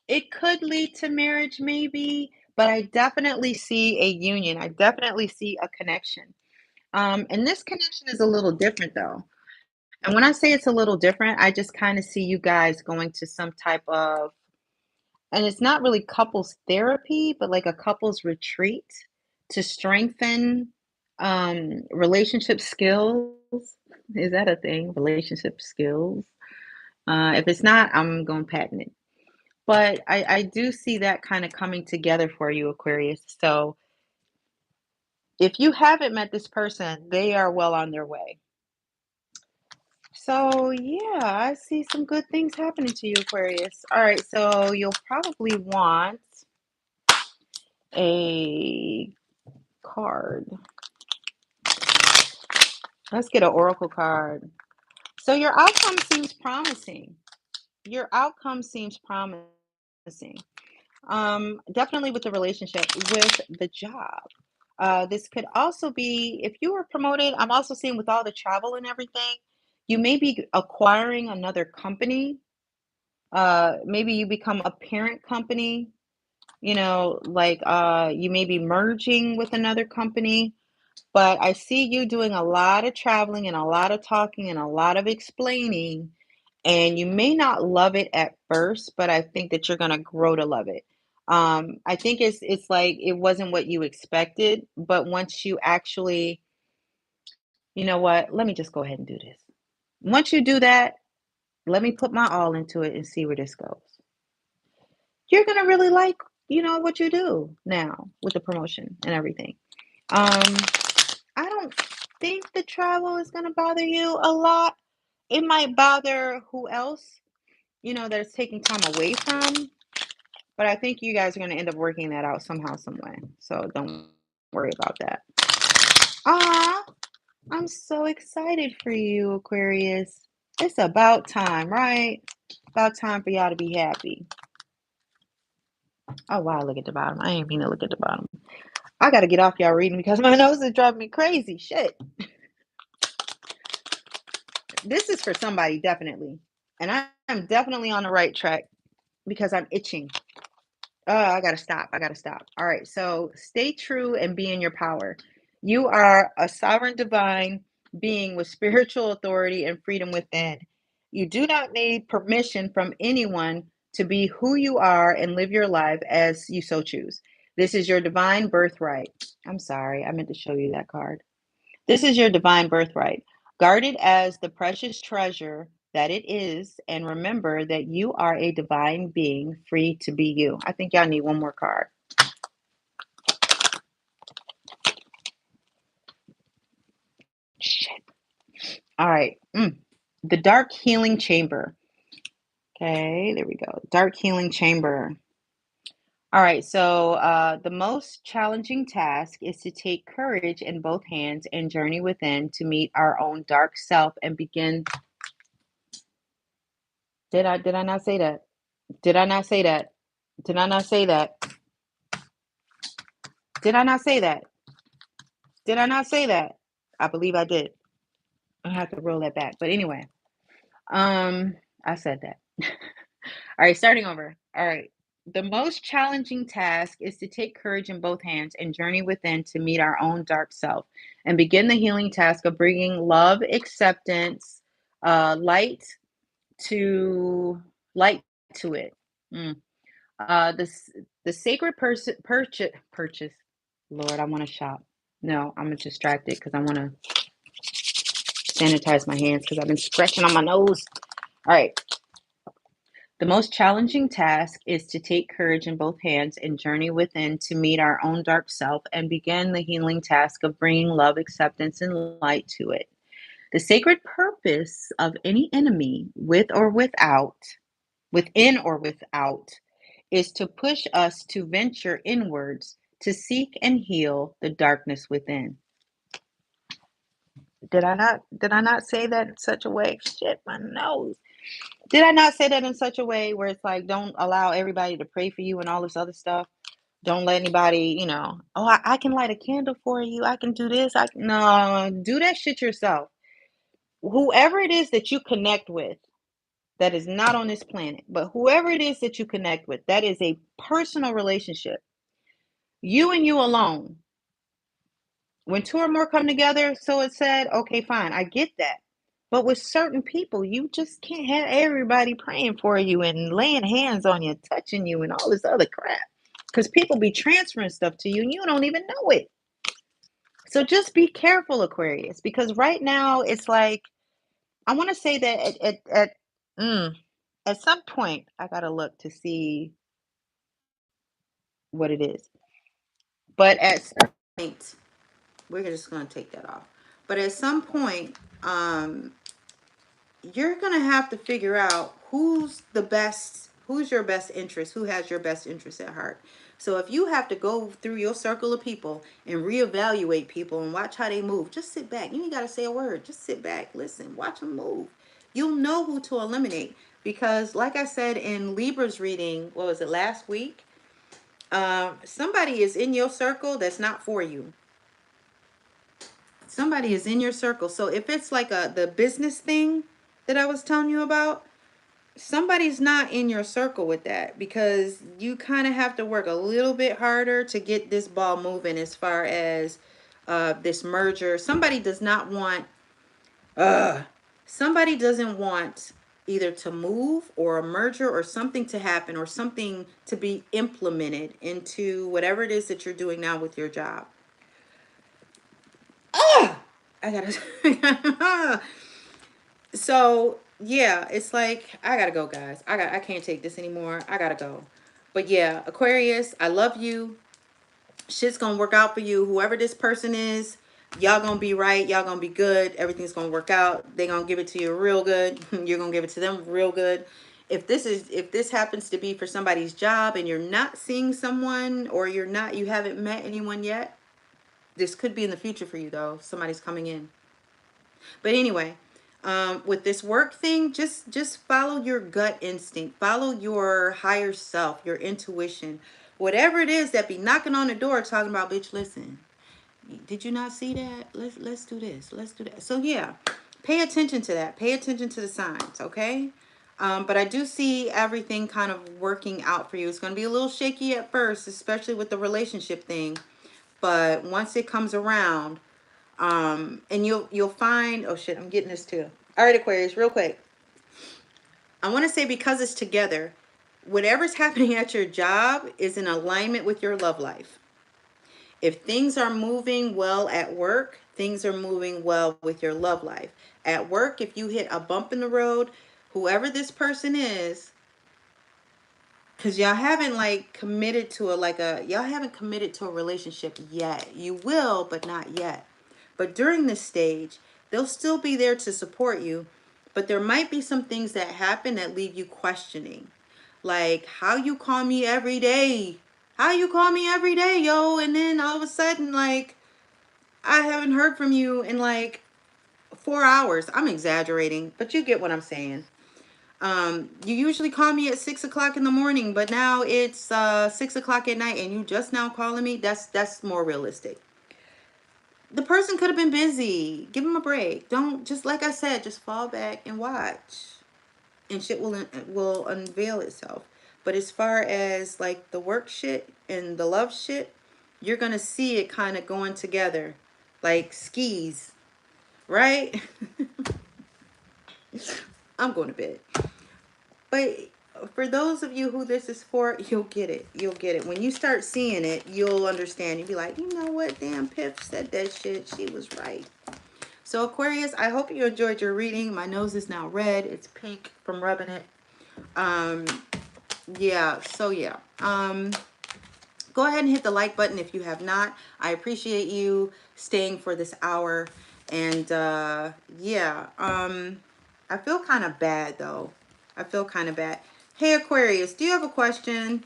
it could lead to marriage, maybe, but I definitely see a union. I definitely see a connection. And this connection is a little different, though. And when I say it's a little different, I just kind of see you guys going to some type of, and it's not really couples therapy, but like a couples retreat to strengthen relationship skills. Is that a thing? Relationship skills? If it's not, I'm going to patent it. But I do see that kind of coming together for you, Aquarius. So if you haven't met this person, they are well on their way. So yeah, I see some good things happening to you, Aquarius. All right, so you'll probably want a card. Let's get an oracle card. So your outcome seems promising. Your outcome seems promising. Definitely with the relationship, with the job. This could also be if you were promoted. I'm also seeing with all the travel and everything, you may be acquiring another company. Maybe you become a parent company. Like you may be merging with another company. But I see you doing a lot of traveling and a lot of talking and a lot of explaining, and you may not love it at first, but I think that you're gonna grow to love it. I think it's like it wasn't what you expected, but once you actually, you know what? Let me just go ahead and do this. Once you do that, let me put my all into it and see where this goes. You're gonna really like, what you do now with the promotion and everything. Um, I don't think the travel is gonna bother you a lot. It might bother who else, that it's taking time away from, but I think you guys are gonna end up working that out somehow, some way. So don't worry about that. Ah, I'm so excited for you, Aquarius. It's about time, right? About time for y'all to be happy. Oh wow, look at the bottom. I ain't mean to look at the bottom. I gotta get off y'all reading because my nose is driving me crazy. Shit. This is for somebody, definitely. And I'm definitely on the right track because I'm itching. Oh, I gotta stop. I gotta stop. All right. So stay true and be in your power. You are a sovereign divine being with spiritual authority and freedom within. You do not need permission from anyone to be who you are and live your life as you so choose. This is your divine birthright. I'm sorry. I meant to show you that card. This is your divine birthright. Guard it as the precious treasure that it is, and remember that you are a divine being free to be you. I think y'all need one more card. Shit. All right. The dark healing chamber. Okay, there we go. Dark healing chamber. All right, so the most challenging task is to take courage in both hands and journey within to meet our own dark self and begin. Did I not say that? Did I not say that? Did I not say that? Did I not say that? Did I not say that? I believe I did. I have to roll that back. But anyway, I said that. All right, starting over. All right. The most challenging task is to take courage in both hands and journey within to meet our own dark self and begin the healing task of bringing love, acceptance, light to light to it. Mm. The sacred purchase. Lord, I want to shop. No, I'm distracted because I want to sanitize my hands because I've been scratching on my nose. All right. The most challenging task is to take courage in both hands and journey within to meet our own dark self and begin the healing task of bringing love, acceptance, and light to it. The sacred purpose of any enemy, within or without, is to push us to venture inwards to seek and heal the darkness within. Did I not say that in such a way? Shit, my nose. Did I not say that in such a way where it's like don't allow everybody to pray for you and all this other stuff? Don't let anybody, oh, I can light a candle for you. I can do this. No, do that shit yourself. Whoever it is that you connect with that is not on this planet, but whoever it is that you connect with, that is a personal relationship. You and you alone. When two or more come together, so it said, okay, fine, I get that. But with certain people, you just can't have everybody praying for you and laying hands on you, touching you, and all this other crap. Because people be transferring stuff to you and you don't even know it. So just be careful, Aquarius, because right now it's like, I want to say that mm, at some point, I got to look to see what it is. But at some point, we're just going to take that off. But at some point, you're going to have to figure out who's your best interest, who has your best interest at heart. So if you have to go through your circle of people and reevaluate people and watch how they move, just sit back. You ain't got to say a word. Just sit back, listen, watch them move. You'll know who to eliminate because, like I said in Libra's reading, what was it, last week? Somebody is in your circle that's not for you. Somebody is in your circle. So if it's like the business thing that I was telling you about, somebody's not in your circle with that because you kind of have to work a little bit harder to get this ball moving as far as this merger. Somebody doesn't want either to move or a merger or something to happen or something to be implemented into whatever it is that you're doing now with your job. I gotta So yeah, it's like I gotta go, guys. I can't take this anymore. I gotta go. But yeah, Aquarius, I love you. Shit's gonna work out for you. Whoever this person is, y'all gonna be right. Y'all gonna be good. Everything's gonna work out. They gonna give it to you real good. You're gonna give it to them real good. If this happens to be for somebody's job and you're not seeing someone or you haven't met anyone yet, this could be in the future for you though. Somebody's coming in. But anyway, with this work thing, just follow your gut instinct, follow your higher self, your intuition, whatever it is that be knocking on the door talking about, bitch, listen, did you not see that? Let's do this. Let's do that. So yeah, pay attention to that. Pay attention to the signs, okay? But I do see everything kind of working out for you. It's going to be a little shaky at first, especially with the relationship thing. But once it comes around, and you'll find, oh shit, I'm getting this too. All right, Aquarius, real quick. I want to say because it's together, whatever's happening at your job is in alignment with your love life. If things are moving well at work, things are moving well with your love life. At work, if you hit a bump in the road, whoever this person is, because y'all haven't y'all haven't committed to a relationship yet. You will, but not yet. But during this stage, they'll still be there to support you, but there might be some things that happen that leave you questioning. Like how you call me every day. How you call me every day, yo, and then all of a sudden, like, I haven't heard from you in like 4 hours. I'm exaggerating, but you get what I'm saying. You usually call me at 6 o'clock in the morning, but now it's 6 o'clock at night, and you just now calling me. That's more realistic. The person could have been busy. Give them a break. Don't, just like I said, just fall back and watch, and shit will unveil itself. But as far as like the work shit and the love shit, you're gonna see it kind of going together, like skis, right? I'm going to bed. But for those of you who this is for, you'll get it. You'll get it. When you start seeing it, you'll understand. You'll be like, you know what? Damn, Piff said that shit. She was right. So Aquarius, I hope you enjoyed your reading. My nose is now red. It's pink from rubbing it. Um, yeah. So yeah. Go ahead and hit the like button if you have not. I appreciate you staying for this hour. And yeah. I feel kind of bad though. I feel kind of bad. Hey Aquarius, do you have a question?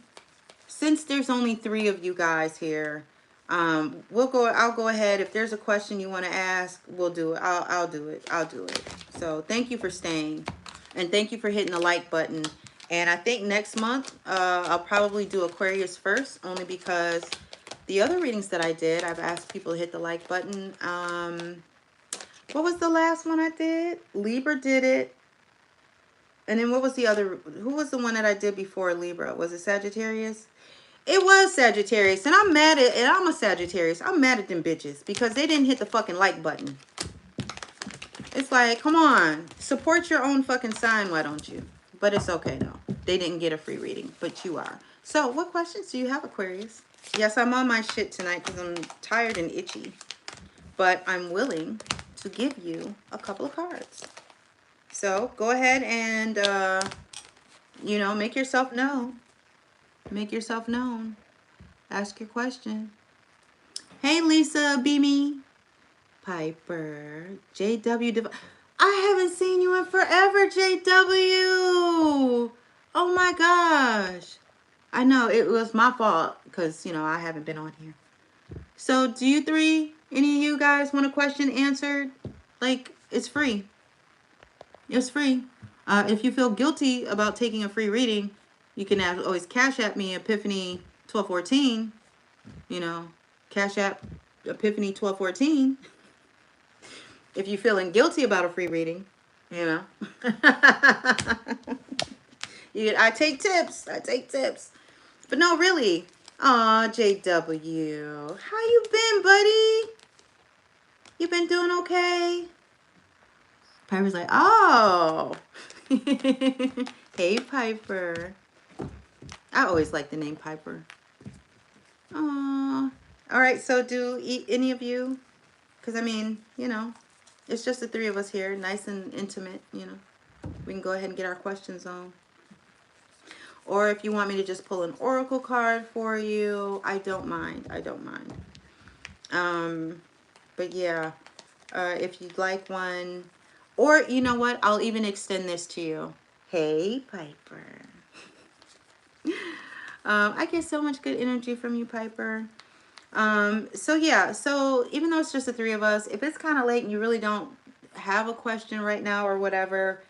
Since there's only 3 of you guys here, I'll go ahead. If there's a question you want to ask, we'll do it. I'll do it. I'll do it. So thank you for staying. And thank you for hitting the like button And I think next month, I'll probably do Aquarius first, only because the other readings that I did, I've asked people to hit the like button. What was the last one I did? Libra did it. And then what was the other? Who was the one that I did before Libra? Was it Sagittarius? It was Sagittarius. And I'm mad at, and I'm a Sagittarius. I'm mad at them bitches because they didn't hit the fucking like button. It's like, come on. Support your own fucking sign, why don't you? But it's okay, though. They didn't get a free reading, but you are. So, what questions do you have, Aquarius? Yes, I'm on my shit tonight because I'm tired and itchy. But I'm willing to give you a couple of cards. So, go ahead and, you know, make yourself known. Make yourself known. Ask your question. Hey, Lisa, Beamy. Piper, JW. I haven't seen you in forever, JW. Oh my gosh. I know it was my fault because, you know, I haven't been on here. So, do you three, any of you guys want a question answered? Like, it's free. It's free. If you feel guilty about taking a free reading, you can always cash at me, Epiphany 1214. You know, cash app Epiphany 1214. If you're feeling guilty about a free reading, you know. I take tips. I take tips. But no, really. Aw, JW. How you been, buddy? You been doing okay? Piper's like, oh. Hey, Piper. I always like the name Piper. Aw. All right, so do any of you? Because, I mean, you know, it's just the three of us here. Nice and intimate, you know. We can go ahead and get our questions on. Or if you want me to just pull an oracle card for you, I don't mind. I don't mind. But yeah, if you'd like one, or you know what, I'll even extend this to you. Hey, Piper. I get so much good energy from you, Piper. So yeah, so even though it's just the three of us, if it's kind of late and you really don't have a question right now or whatever,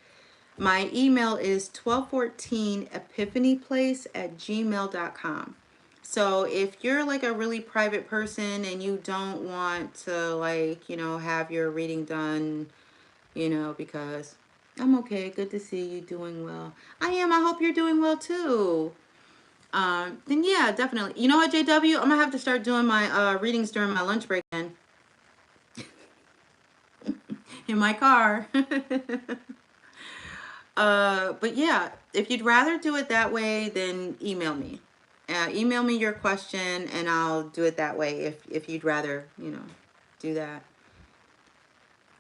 my email is 1214epiphanyplace@gmail.com. So if you're like a really private person and you don't want to, like, you know, have your reading done, you know, because I'm okay, good to see you doing well. I am. I hope you're doing well too. Then yeah, definitely. You know what, JW? I'm gonna have to start doing my readings during my lunch break then. In my car. But yeah, if you'd rather do it that way, then email me. Email me your question and I'll do it that way if you'd rather, you know, do that.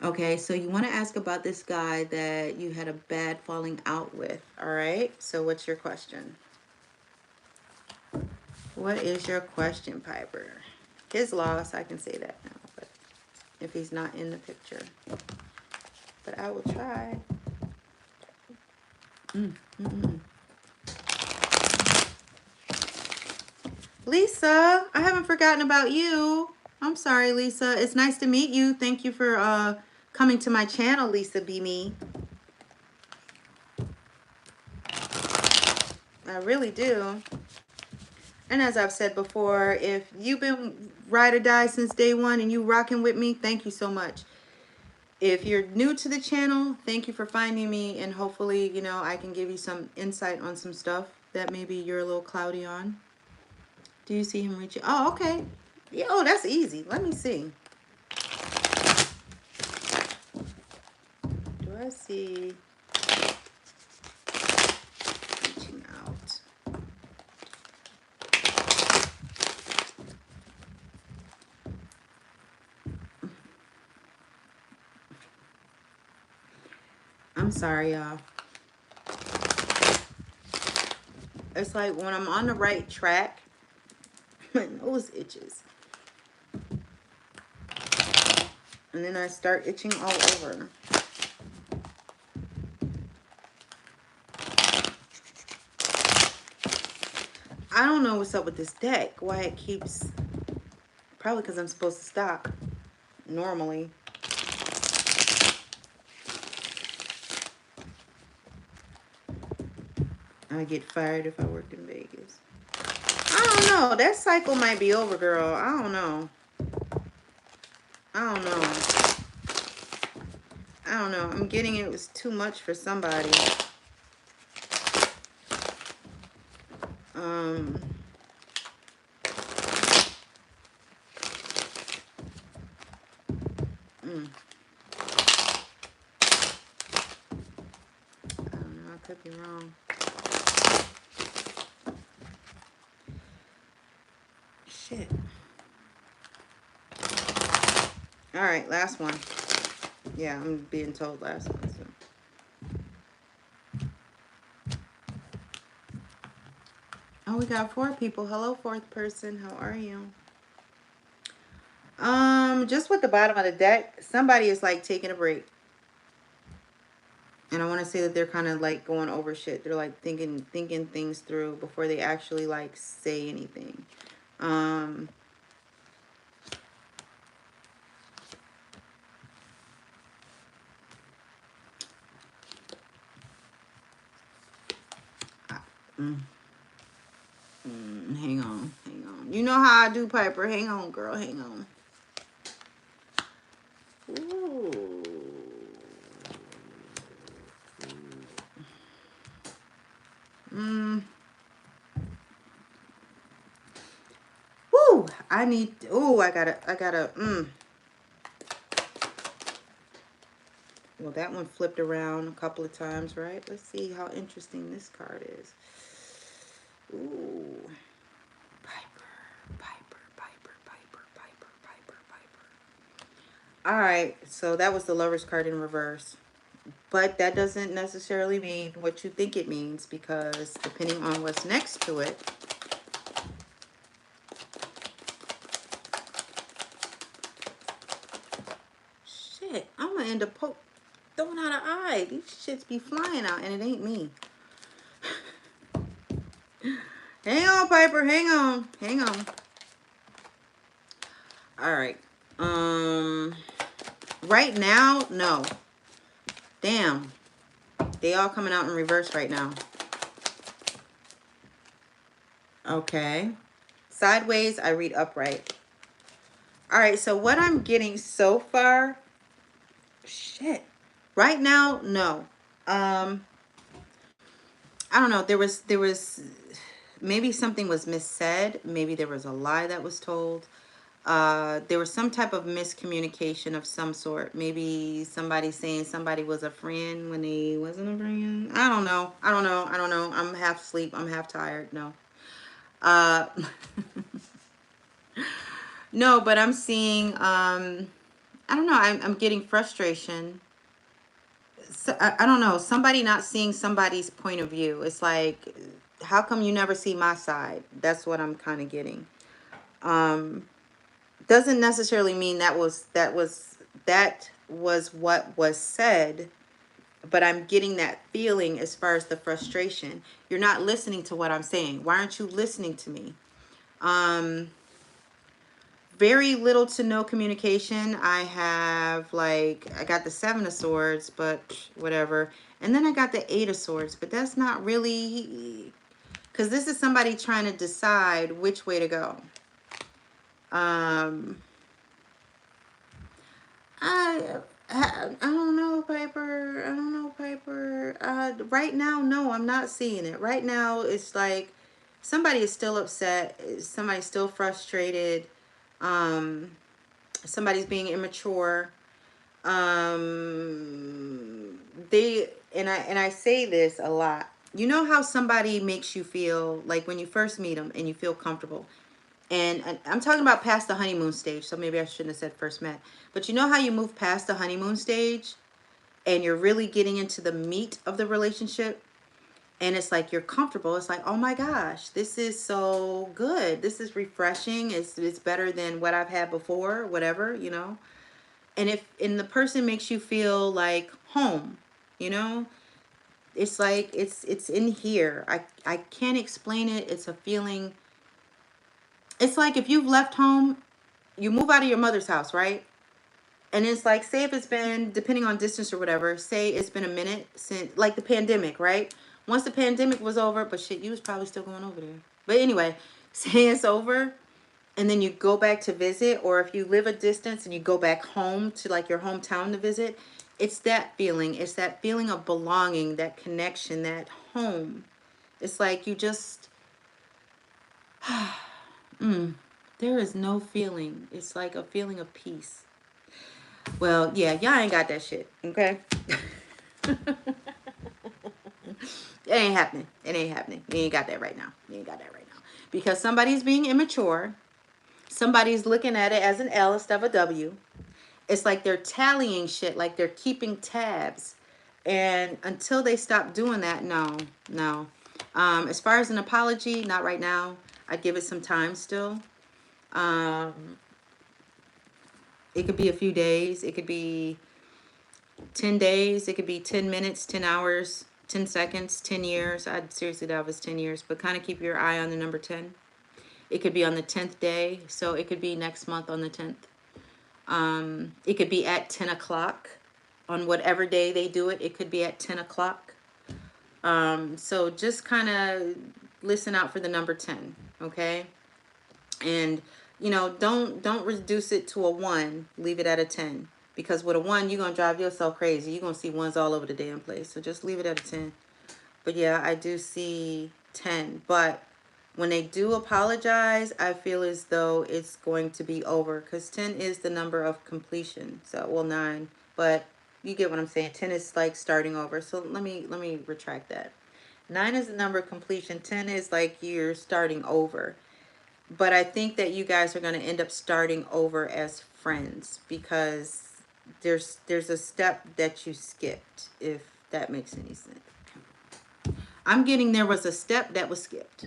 Okay, so you want to ask about this guy that you had a bad falling out with, all right? So what's your question? What is your question, Piper? His loss, I can say that now, but if he's not in the picture. But I will try. Lisa, I haven't forgotten about you. I'm sorry, Lisa. It's nice to meet you. Thank you for coming to my channel, Lisa Be Me. I really do. And as I've said before, if you've been ride or die since day one and you rocking with me, thank you so much. If you're new to the channel, thank you for finding me, and hopefully, you know, I can give you some insight on some stuff that maybe you're a little cloudy on. Do you see him reaching? Oh, okay. Yeah, oh, that's easy. Let me see. Do I see reaching out? I'm sorry, y'all. It's like when I'm on the right track, my nose itches. And then I start itching all over. I don't know what's up with this deck. Why it keeps... Probably because I'm supposed to stop normally. I get fired if I worked in Vegas. I don't know. That cycle might be over, girl. I don't know. I don't know. I don't know. I'm getting it was too much for somebody. Um, mm, I don't know. I could be wrong. Shit. All right, last one. Yeah, I'm being told last one. So. Oh, we got 4 people. Hello, 4th person. How are you? Just with the bottom of the deck, somebody is like taking a break. And I want to say that they're kind of like going over shit. They're like thinking things through before they actually like say anything. Um, mm, hang on. You know how I do, Piper. Hang on, girl. Hang on. Ooh. Mm. Woo. I gotta. Well, that one flipped around a couple of times, right? Let's see how interesting this card is. Ooh. Piper. All right, so that was the Lover's card in reverse. But that doesn't necessarily mean what you think it means, because depending on what's next to it. Shit, I'm gonna end up throwing out an eye. These shits be flying out, and it ain't me. Hang on, Piper. Hang on. All right. Right now, no. Damn. They all coming out in reverse right now. Okay. Sideways, I read upright. All right, so what I'm getting so far, shit. Right now, no. I don't know. There was maybe something was missaid. Maybe there was a lie that was told. There was some type of miscommunication of some sort. Maybe somebody saying somebody was a friend when they wasn't a friend. I don't know. I'm half asleep. I'm half tired. No. Uh, no, but I'm seeing, I don't know. I'm getting frustration. So, I don't know. Somebody not seeing somebody's point of view. It's like, how come you never see my side? That's what I'm kind of getting. Um, doesn't necessarily mean that was what was said, but I'm getting that feeling as far as the frustration. You're not listening to what I'm saying. Why aren't you listening to me? Very little to no communication. I got the 7 of Swords, but whatever. And then I got the 8 of Swords, but that's not really, because this is somebody trying to decide which way to go. Um, I don't know, Piper. I don't know, Piper. Right now, no, I'm not seeing it. Right now, it's like somebody is still upset. Somebody's still frustrated. Um, Somebody's being immature. They and I say this a lot. You know how somebody makes you feel like when you first meet them and you feel comfortable. And I'm talking about past the honeymoon stage, so maybe I shouldn't have said first met. But you know how you move past the honeymoon stage and you're really getting into the meat of the relationship, and it's like you're comfortable. It's like, oh my gosh, this is so good. This is refreshing. It's better than what I've had before, whatever. And the person makes you feel like home, you know? It's like it's in here. I can't explain it. It's a feeling. It's like if you've left home, you move out of your mother's house, right? And it's like, say if it's been, depending on distance or whatever, say it's been a minute since, like the pandemic, right? Once the pandemic was over, but shit, you was probably still going over there. But anyway, say it's over, and then you go back to visit, or if you live a distance and you go back home to like your hometown to visit, it's that feeling. It's that feeling of belonging, that connection, that home. It's like you just, mm, there is no feeling. It's like a feeling of peace. Well, yeah, y'all ain't got that shit, okay? It ain't happening. It ain't happening. You ain't got that right now. You ain't got that right now. Because somebody's being immature. Somebody's looking at it as an L instead of a W. It's like they're tallying shit, like they're keeping tabs. And until they stop doing that, no, no. As far as an apology, not right now. I give it some time still. Um, it could be a few days. It could be 10 days. It could be 10 minutes, 10 hours, 10 seconds, 10 years. I'd seriously doubt it's 10 years, but kind of keep your eye on the number 10. It could be on the 10th day. So it could be next month on the 10th. It could be at 10 o'clock on whatever day they do it. It could be at 10 o'clock. So just kind of listen out for the number 10, okay? And don't reduce it to a 1, leave it at a 10, because with a 1 you're going to drive yourself crazy. You're going to see ones all over the damn place. So just leave it at a 10. But yeah, I do see 10, but when they do apologize, I feel as though it's going to be over, because 10 is the number of completion. So, well, 9, but you get what I'm saying. 10 is like starting over. So let me retract that. 9 is the number of completion. 10 is like you're starting over. But I think that you guys are going to end up starting over as friends, because there's a step that you skipped, if that makes any sense. I'm getting there was a step that was skipped.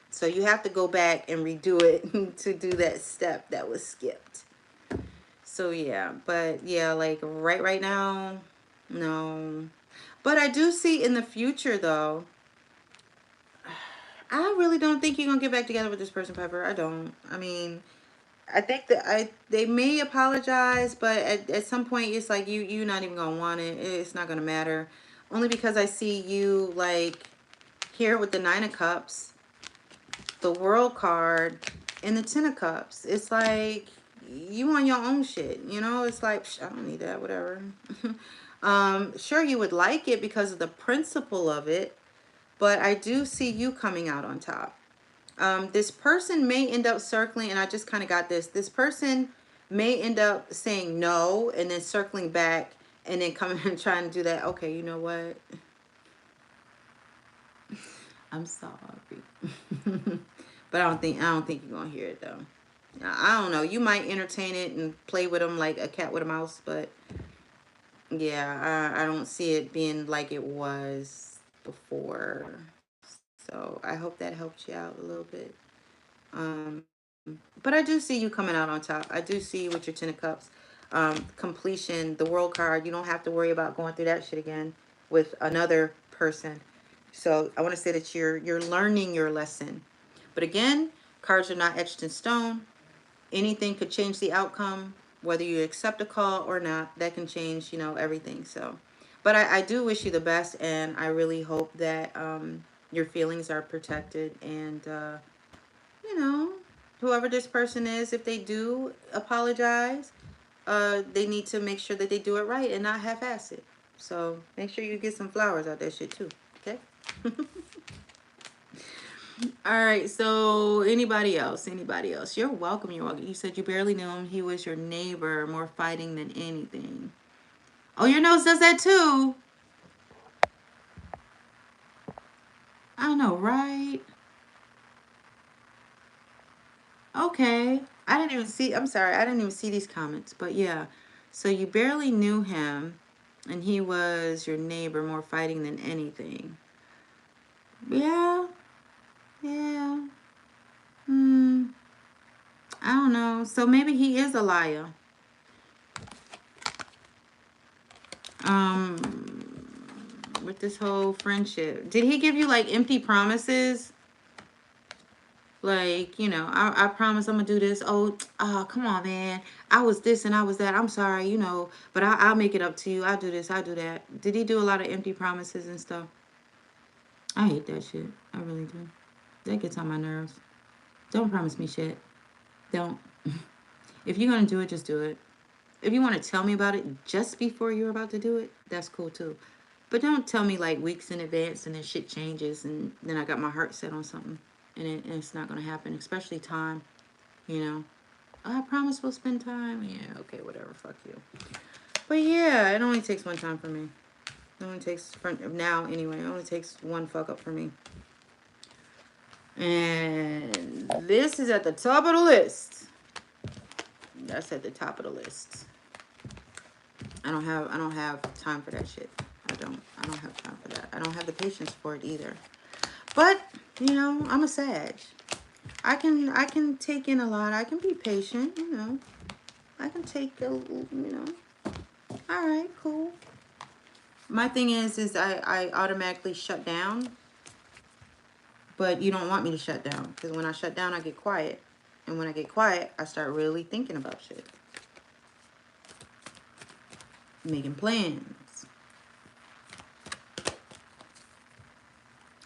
So you have to go back and redo it to do that step that was skipped. So yeah, but yeah, like right now, no. But I do see in the future though, I really don't think you're gonna get back together with this person, Pepper. I don't. I mean, I think that they may apologize, but at some point it's like you not even gonna want it. It's not gonna matter. Only because I see you like here with the 9 of Cups, the World card, and the 10 of Cups. It's like you on your own shit. It's like I don't need that. Whatever. Sure, you would like it because of the principle of it, but I do see you coming out on top. This person may end up circling, and I just kind of got this. This person may end up saying no and then circling back and then coming and trying to do that. Okay, you know what? I'm sorry. But I don't think you're gonna hear it though. I don't know. You might entertain it and play with them like a cat with a mouse, but yeah, I don't see it being like it was before. So I hope that helped you out a little bit. But I do see you coming out on top. I do see you with your 10 of Cups. Completion, the World card. You don't have to worry about going through that shit again with another person. So I want to say that you're learning your lesson. But again, cards are not etched in stone. Anything could change the outcome, whether you accept a call or not. That can change, everything. So, but I do wish you the best, and I really hope that your feelings are protected. And you know, whoever this person is, if they do apologize, they need to make sure that they do it right and not half-ass it. So make sure you get some flowers out that shit too. Okay. All right. So anybody else? Anybody else? You're welcome. You're welcome. You said you barely knew him. He was your neighbor, more fighting than anything. Oh, your nose does that too. I know, right? Okay. I didn't even see. I'm sorry. I didn't even see these comments. But yeah. So you barely knew him, and he was your neighbor, more fighting than anything. Yeah. Yeah. Hmm. I don't know. So maybe he is a liar. With this whole friendship. Did he give you like empty promises? Like, I promise I'm gonna do this. Oh, come on, man. I was this and I was that. I'm sorry, but I'll make it up to you. I'll do this. I'll do that. Did he do a lot of empty promises and stuff? I hate that shit. I really do. That gets on my nerves. Don't promise me shit. Don't. If you're gonna do it, just do it. If you want to tell me about it just before you're about to do it, that's cool too. But don't tell me like weeks in advance and then shit changes and then I got my heart set on something and it's not gonna happen. Especially time, you know. I promise we'll spend time. Yeah, okay, whatever. Fuck you. But yeah, it only takes one time for me. It only takes for now anyway. It only takes one fuck up for me. And this is at the top of the list. That's at the top of the list. I don't have time for that shit. I don't have time for that. I don't have the patience for it either. But, I'm a Sag. I can take in a lot. I can be patient. I can take all right, cool. My thing is I automatically shut down, but you don't want me to shut down because when I shut down, I get quiet. And when I get quiet, I start really thinking about shit, making plans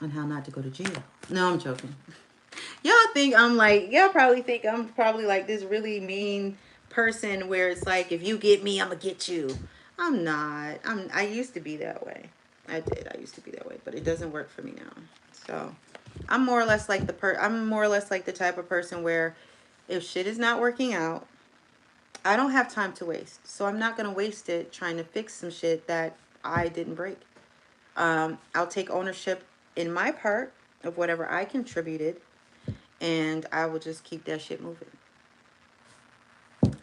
on how not to go to jail. No, I'm joking. Y'all probably think I'm probably like this really mean person where it's like, if you get me, I'm gonna get you. I'm not. I used to be that way. I used to be that way, but it doesn't work for me now. So I'm more or less like the type of person where if shit is not working out, I don't have time to waste. So I'm not gonna waste it trying to fix some shit that I didn't break. I'll take ownership in my part of whatever I contributed, and I will just keep that shit moving.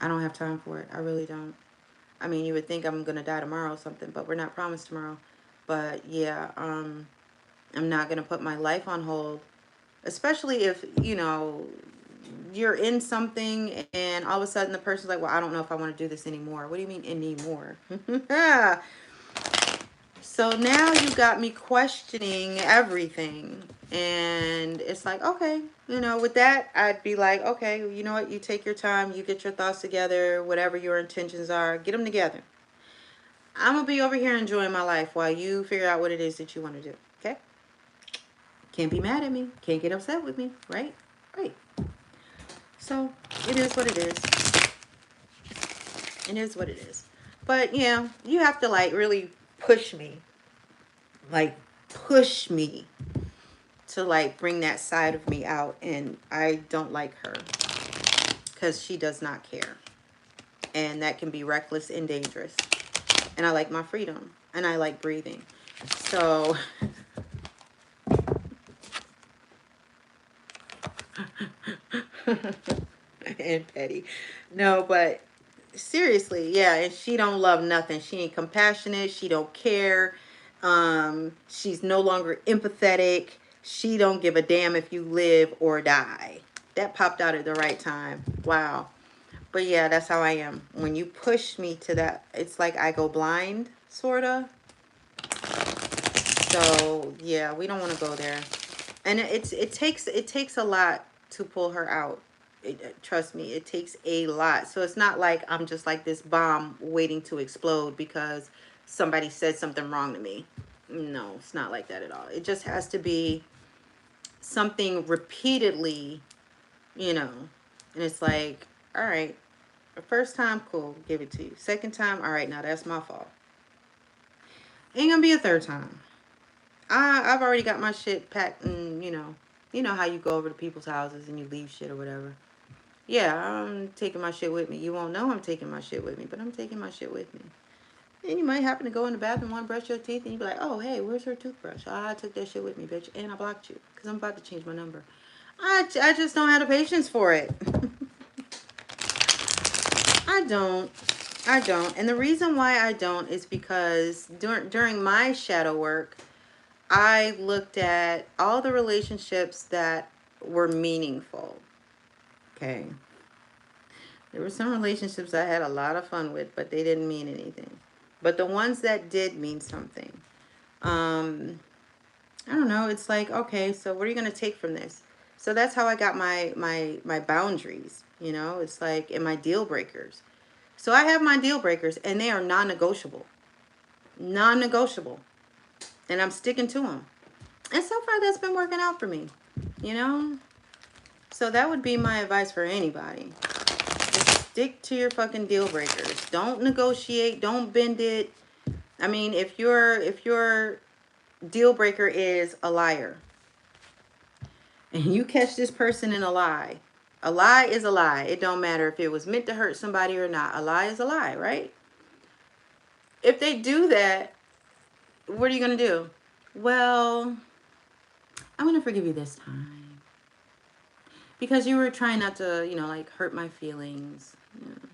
I don't have time for it. I really don't. I mean, you would think I'm gonna die tomorrow or something, but we're not promised tomorrow. But yeah, I'm not gonna put my life on hold, especially if you're in something and all of a sudden the person's like, "Well, I don't know if I want to do this anymore." What do you mean anymore? So now you got me questioning everything. And it's like, okay, with that, I'd be like, okay, you know what? You take your time, you get your thoughts together, whatever your intentions are, get them together. I'm going to be over here enjoying my life while you figure out what it is that you want to do. Okay? Can't be mad at me. Can't get upset with me. Right? Right. So it is what it is. It is what it is. But yeah, you have to like really push me. Like, push me to like bring that side of me out, and I don't like her because she does not care, and that can be reckless and dangerous. And I like my freedom, and I like breathing. So and petty. No, but seriously, yeah, and she don't love nothing. She ain't compassionate, she don't care. She's no longer empathetic. She don't give a damn if you live or die. That popped out at the right time. Wow. But yeah, that's how I am. When you push me to that, it's like I go blind, sorta. So yeah, we don't want to go there. And it takes a lot to pull her out. Trust me, it takes a lot. So it's not like I'm just like this bomb waiting to explode because somebody said something wrong to me. No, it's not like that at all. It just has to be something repeatedly, you know. And it's like, all right, the first time, cool, give it to you. Second time, all right, now that's my fault. Ain't gonna be a third time. I've already got my shit packed, and you know how you go over to people's houses and you leave shit or whatever. Yeah, I'm taking my shit with me. You won't know I'm taking my shit with me, but I'm taking my shit with me. And you might happen to go in the bathroom, want to brush your teeth, and you be like, "Oh, hey, where's her toothbrush? I took that shit with me, bitch, and I blocked you because I'm about to change my number." I just don't have the patience for it. I don't. I don't. And the reason why I don't is because during my shadow work, I looked at all the relationships that were meaningful. Okay. There were some relationships I had a lot of fun with, but they didn't mean anything. But the ones that did mean something, um, I don't know. It's like, okay, so what are you gonna take from this? So that's how I got my boundaries. It's like in my deal breakers. So I have my deal breakers, and they are non-negotiable, non-negotiable, and I'm sticking to them. And so far, that's been working out for me, you know? So that would be my advice for anybody. Just stick to your fucking deal breakers. Don't negotiate. Don't bend it. I mean, if your deal breaker is a liar, and you catch this person in a lie is a lie. It don't matter if it was meant to hurt somebody or not. A lie is a lie, right? If they do that, what are you gonna do? Well, I'm gonna forgive you this time because you were trying not to, like hurt my feelings. Yeah.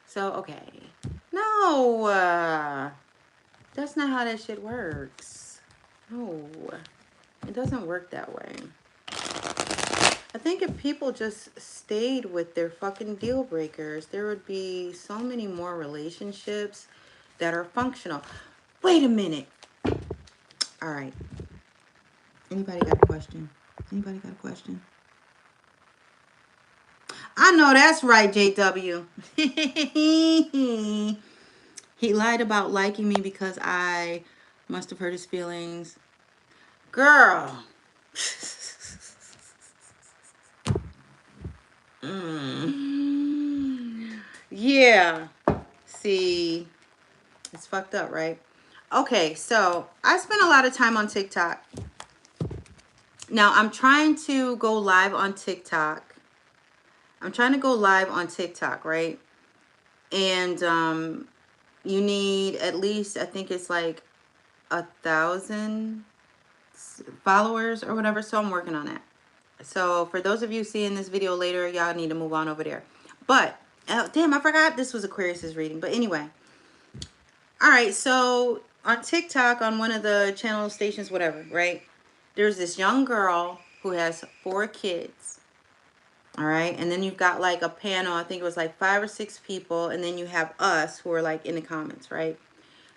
So okay, no, that's not how that shit works. No, it doesn't work that way. I think if people just stayed with their fucking deal breakers, there would be so many more relationships that are functional. Wait a minute. All right. Anybody got a question? Anybody got a question? I know that's right, JW. He lied about liking me because I must have hurt his feelings. Girl. Yeah. See, it's fucked up, right? Okay, so I spent a lot of time on TikTok. Now I'm trying to go live on TikTok. I'm trying to go live on TikTok, right? And you need at least, I think it's like 1,000 followers or whatever. So I'm working on that. So for those of you seeing this video later, y'all need to move on over there. But damn, I forgot this was Aquarius's reading. But anyway, all right. So on TikTok, on one of the channel stations, whatever, right? There's this young girl who has 4 kids. All right. And then you've got like a panel. I think it was like 5 or 6 people. And then you have us who are like in the comments, right?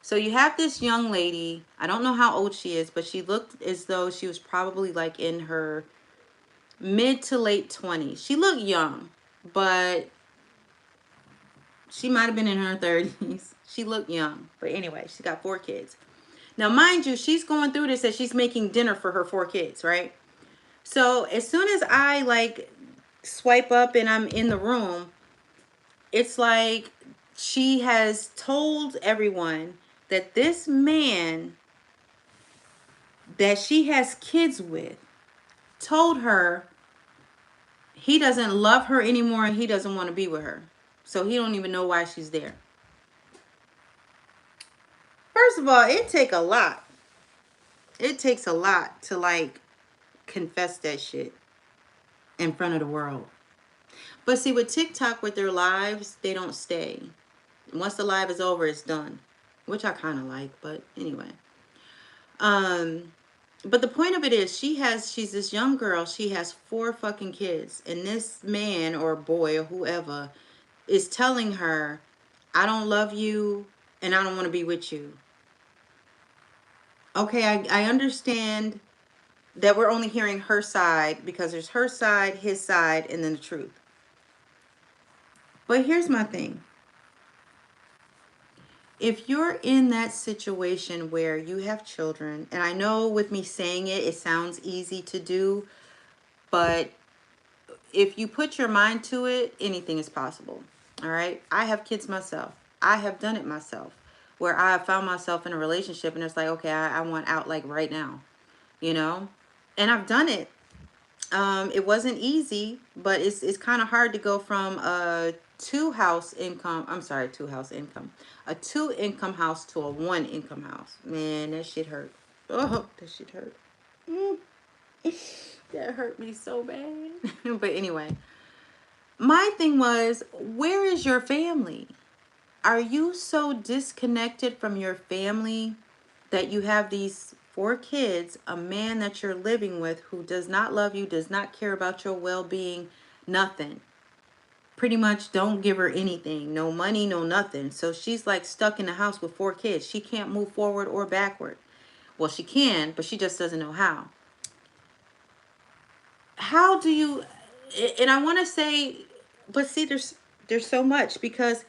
So you have this young lady. I don't know how old she is, but she looked as though she was probably like in her mid to late 20s. She looked young, but she might have been in her 30s. She looked young. But anyway, she got 4 kids. Now, mind you, she's going through this as she's making dinner for her 4 kids, right? So as soon as I like swipe up and I'm in the room, it's like she has told everyone that this man that she has kids with told her he doesn't love her anymore and he doesn't want to be with her. So he don't even know why she's there. First of all, it take a lot. It takes a lot to like confess that shit in front of the world. But see, with TikTok, with their lives, they don't stay. Once the live is over, it's done, which I kind of like. But anyway, um, but the point of it is, she's this young girl. She has 4 fucking kids, and this man or boy or whoever is telling her, "I don't love you, and I don't want to be with you." Okay, I understand that we're only hearing her side because there's her side, his side, and then the truth. But here's my thing. If you're in that situation where you have children, and I know with me saying it, it sounds easy to do, but if you put your mind to it, anything is possible. All right. I have kids myself. I have done it myself where I have found myself in a relationship and it's like, okay, I want out like right now, you know? And I've done it. It wasn't easy, but it's kind of hard to go from a 2-house income. I'm sorry, 2-house income, a 2-income house to a 1-income house. Man, that shit hurt. Oh, that shit hurt. Mm, that hurt me so bad. But anyway, my thing was, where is your family? Are you so disconnected from your family that you have these 4 kids, a man that you're living with who does not love you, does not care about your well-being, nothing? Pretty much don't give her anything, no money, no nothing. So she's like stuck in the house with 4 kids. She can't move forward or backward. Well, she can, but she just doesn't know how. How do you, and I want to say, but see, there's so much because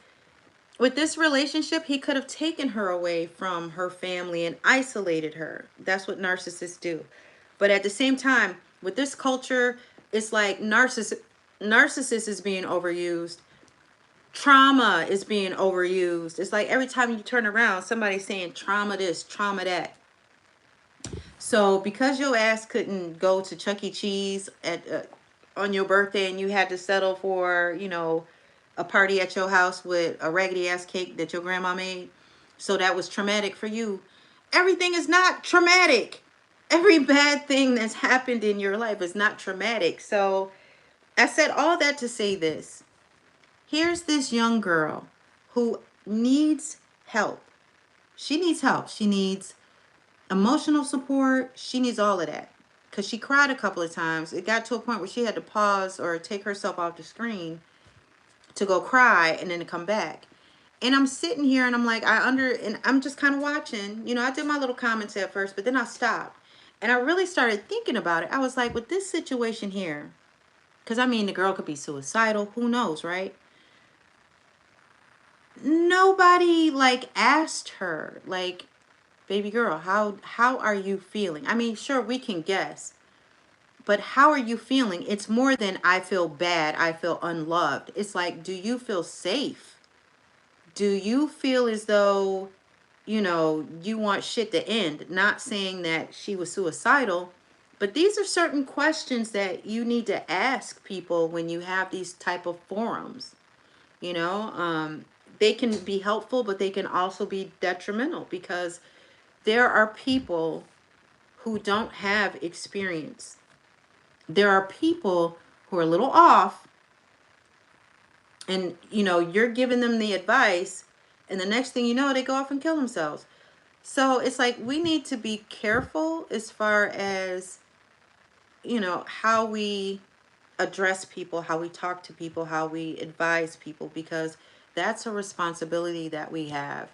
with this relationship, he could have taken her away from her family and isolated her. That's what narcissists do. But at the same time, with this culture, it's like narcissist is being overused. Trauma is being overused. It's like every time you turn around, somebody's saying trauma this, trauma that. So because your ass couldn't go to Chuck E. Cheese at on your birthday, and you had to settle for, a party at your house with a raggedy ass cake that your grandma made, so that was traumatic for you. Everything is not traumatic. Every bad thing that's happened in your life is not traumatic. So I said all that to say this. Here's this young girl who needs help. She needs help. She needs emotional support. She needs all of that. Because she cried a couple of times. It got to a point where she had to pause or take herself off the screen to go cry and then to come back. And I'm sitting here and I'm like, and I'm just kind of watching. I did my little comments at first, but then I stopped. And I really started thinking about it. I was like, with this situation here, because I mean, the girl could be suicidal. Who knows, right? Nobody like asked her, like, baby girl, how are you feeling? I mean, sure, we can guess, but how are you feeling? It's more than I feel bad, I feel unloved. It's like, do you feel safe? Do you feel as though, you want shit to end? Not saying that she was suicidal, but these are certain questions that you need to ask people when you have these type of forums. You know, they can be helpful, but they can also be detrimental because there are people who don't have experience. There are people who are a little off, and you're giving them the advice, and the next thing you know, they go off and kill themselves. So it's like we need to be careful as far as how we address people, how we talk to people, how we advise people, because that's a responsibility that we have.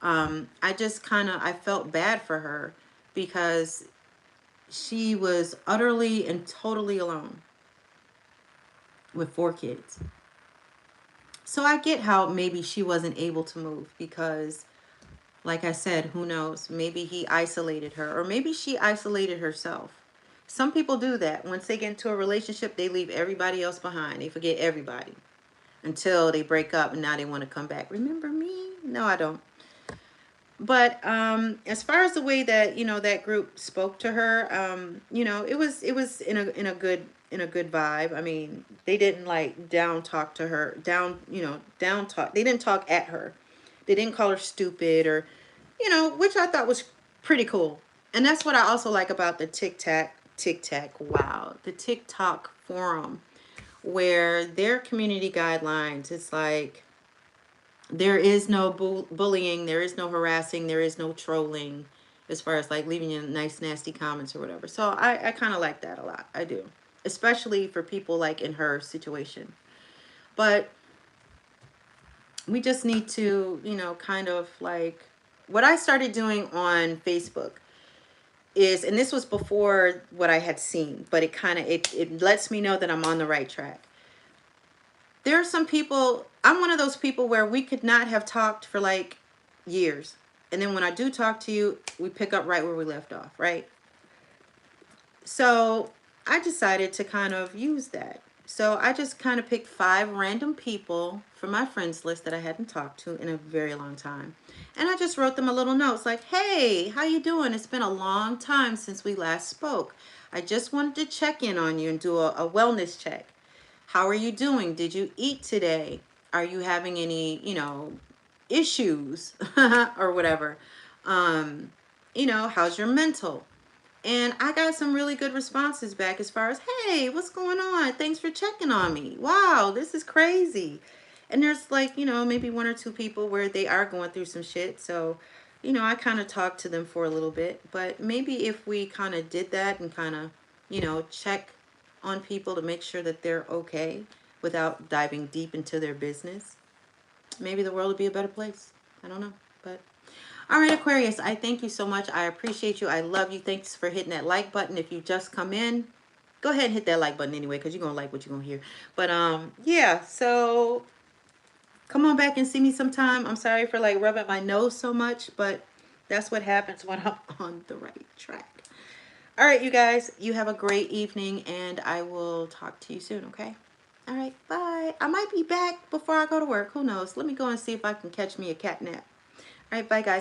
I just I felt bad for her because she was utterly and totally alone with 4 kids. So I get how maybe she wasn't able to move because, like I said, who knows? Maybe he isolated her, or maybe she isolated herself. Some people do that. Once they get into a relationship, they leave everybody else behind. They forget everybody until they break up and now they want to come back. Remember me? No, I don't. But as far as the way that that group spoke to her, it was in a good vibe. I mean, they didn't like down talk to her, down talk. They didn't talk at her. They didn't call her stupid or which I thought was pretty cool. And that's what I also like about the wow, the TikTok forum, where their community guidelines, it's like there is no bullying, there is no harassing, there is no trolling, as far as like leaving you nice nasty comments or whatever. So I kind of like that a lot. I do, especially for people like in her situation. But we just need to kind of like, what I started doing on Facebook is, and this was before what I had seen, but it lets me know that I'm on the right track. There are some people, I'm one of those people where we could not have talked for like years. And then when I do talk to you, we pick up right where we left off, right? So I decided to kind of use that. So I just kind of picked 5 random people from my friends list that I hadn't talked to in a very long time. And I just wrote them a little note. It's like, hey, how you doing? It's been a long time since we last spoke. I just wanted to check in on you and do a wellness check. How are you doing? Did you eat today? Are you having any, issues or whatever? Um, how's your mental? And I got some really good responses back as far as, hey, what's going on? Thanks for checking on me. Wow, this is crazy. And there's like, maybe 1 or 2 people where they are going through some shit. So, I kind of talked to them for a little bit. But maybe if we kind of did that and kind of, check on people to make sure that they're okay without diving deep into their business, maybe the world would be a better place. I don't know. But all right, Aquarius, I thank you so much. I appreciate you. I love you. Thanks for hitting that like button. If you just come in, go ahead and hit that like button anyway, because you're going to like what you're going to hear. But yeah, so come on back and see me sometime. I'm sorry for like rubbing my nose so much, but that's what happens when I'm on the right track. All right, you guys, you have a great evening, and I will talk to you soon, okay? All right, bye. I might be back before I go to work. Who knows? Let me go and see if I can catch me a cat nap. All right, bye, guys.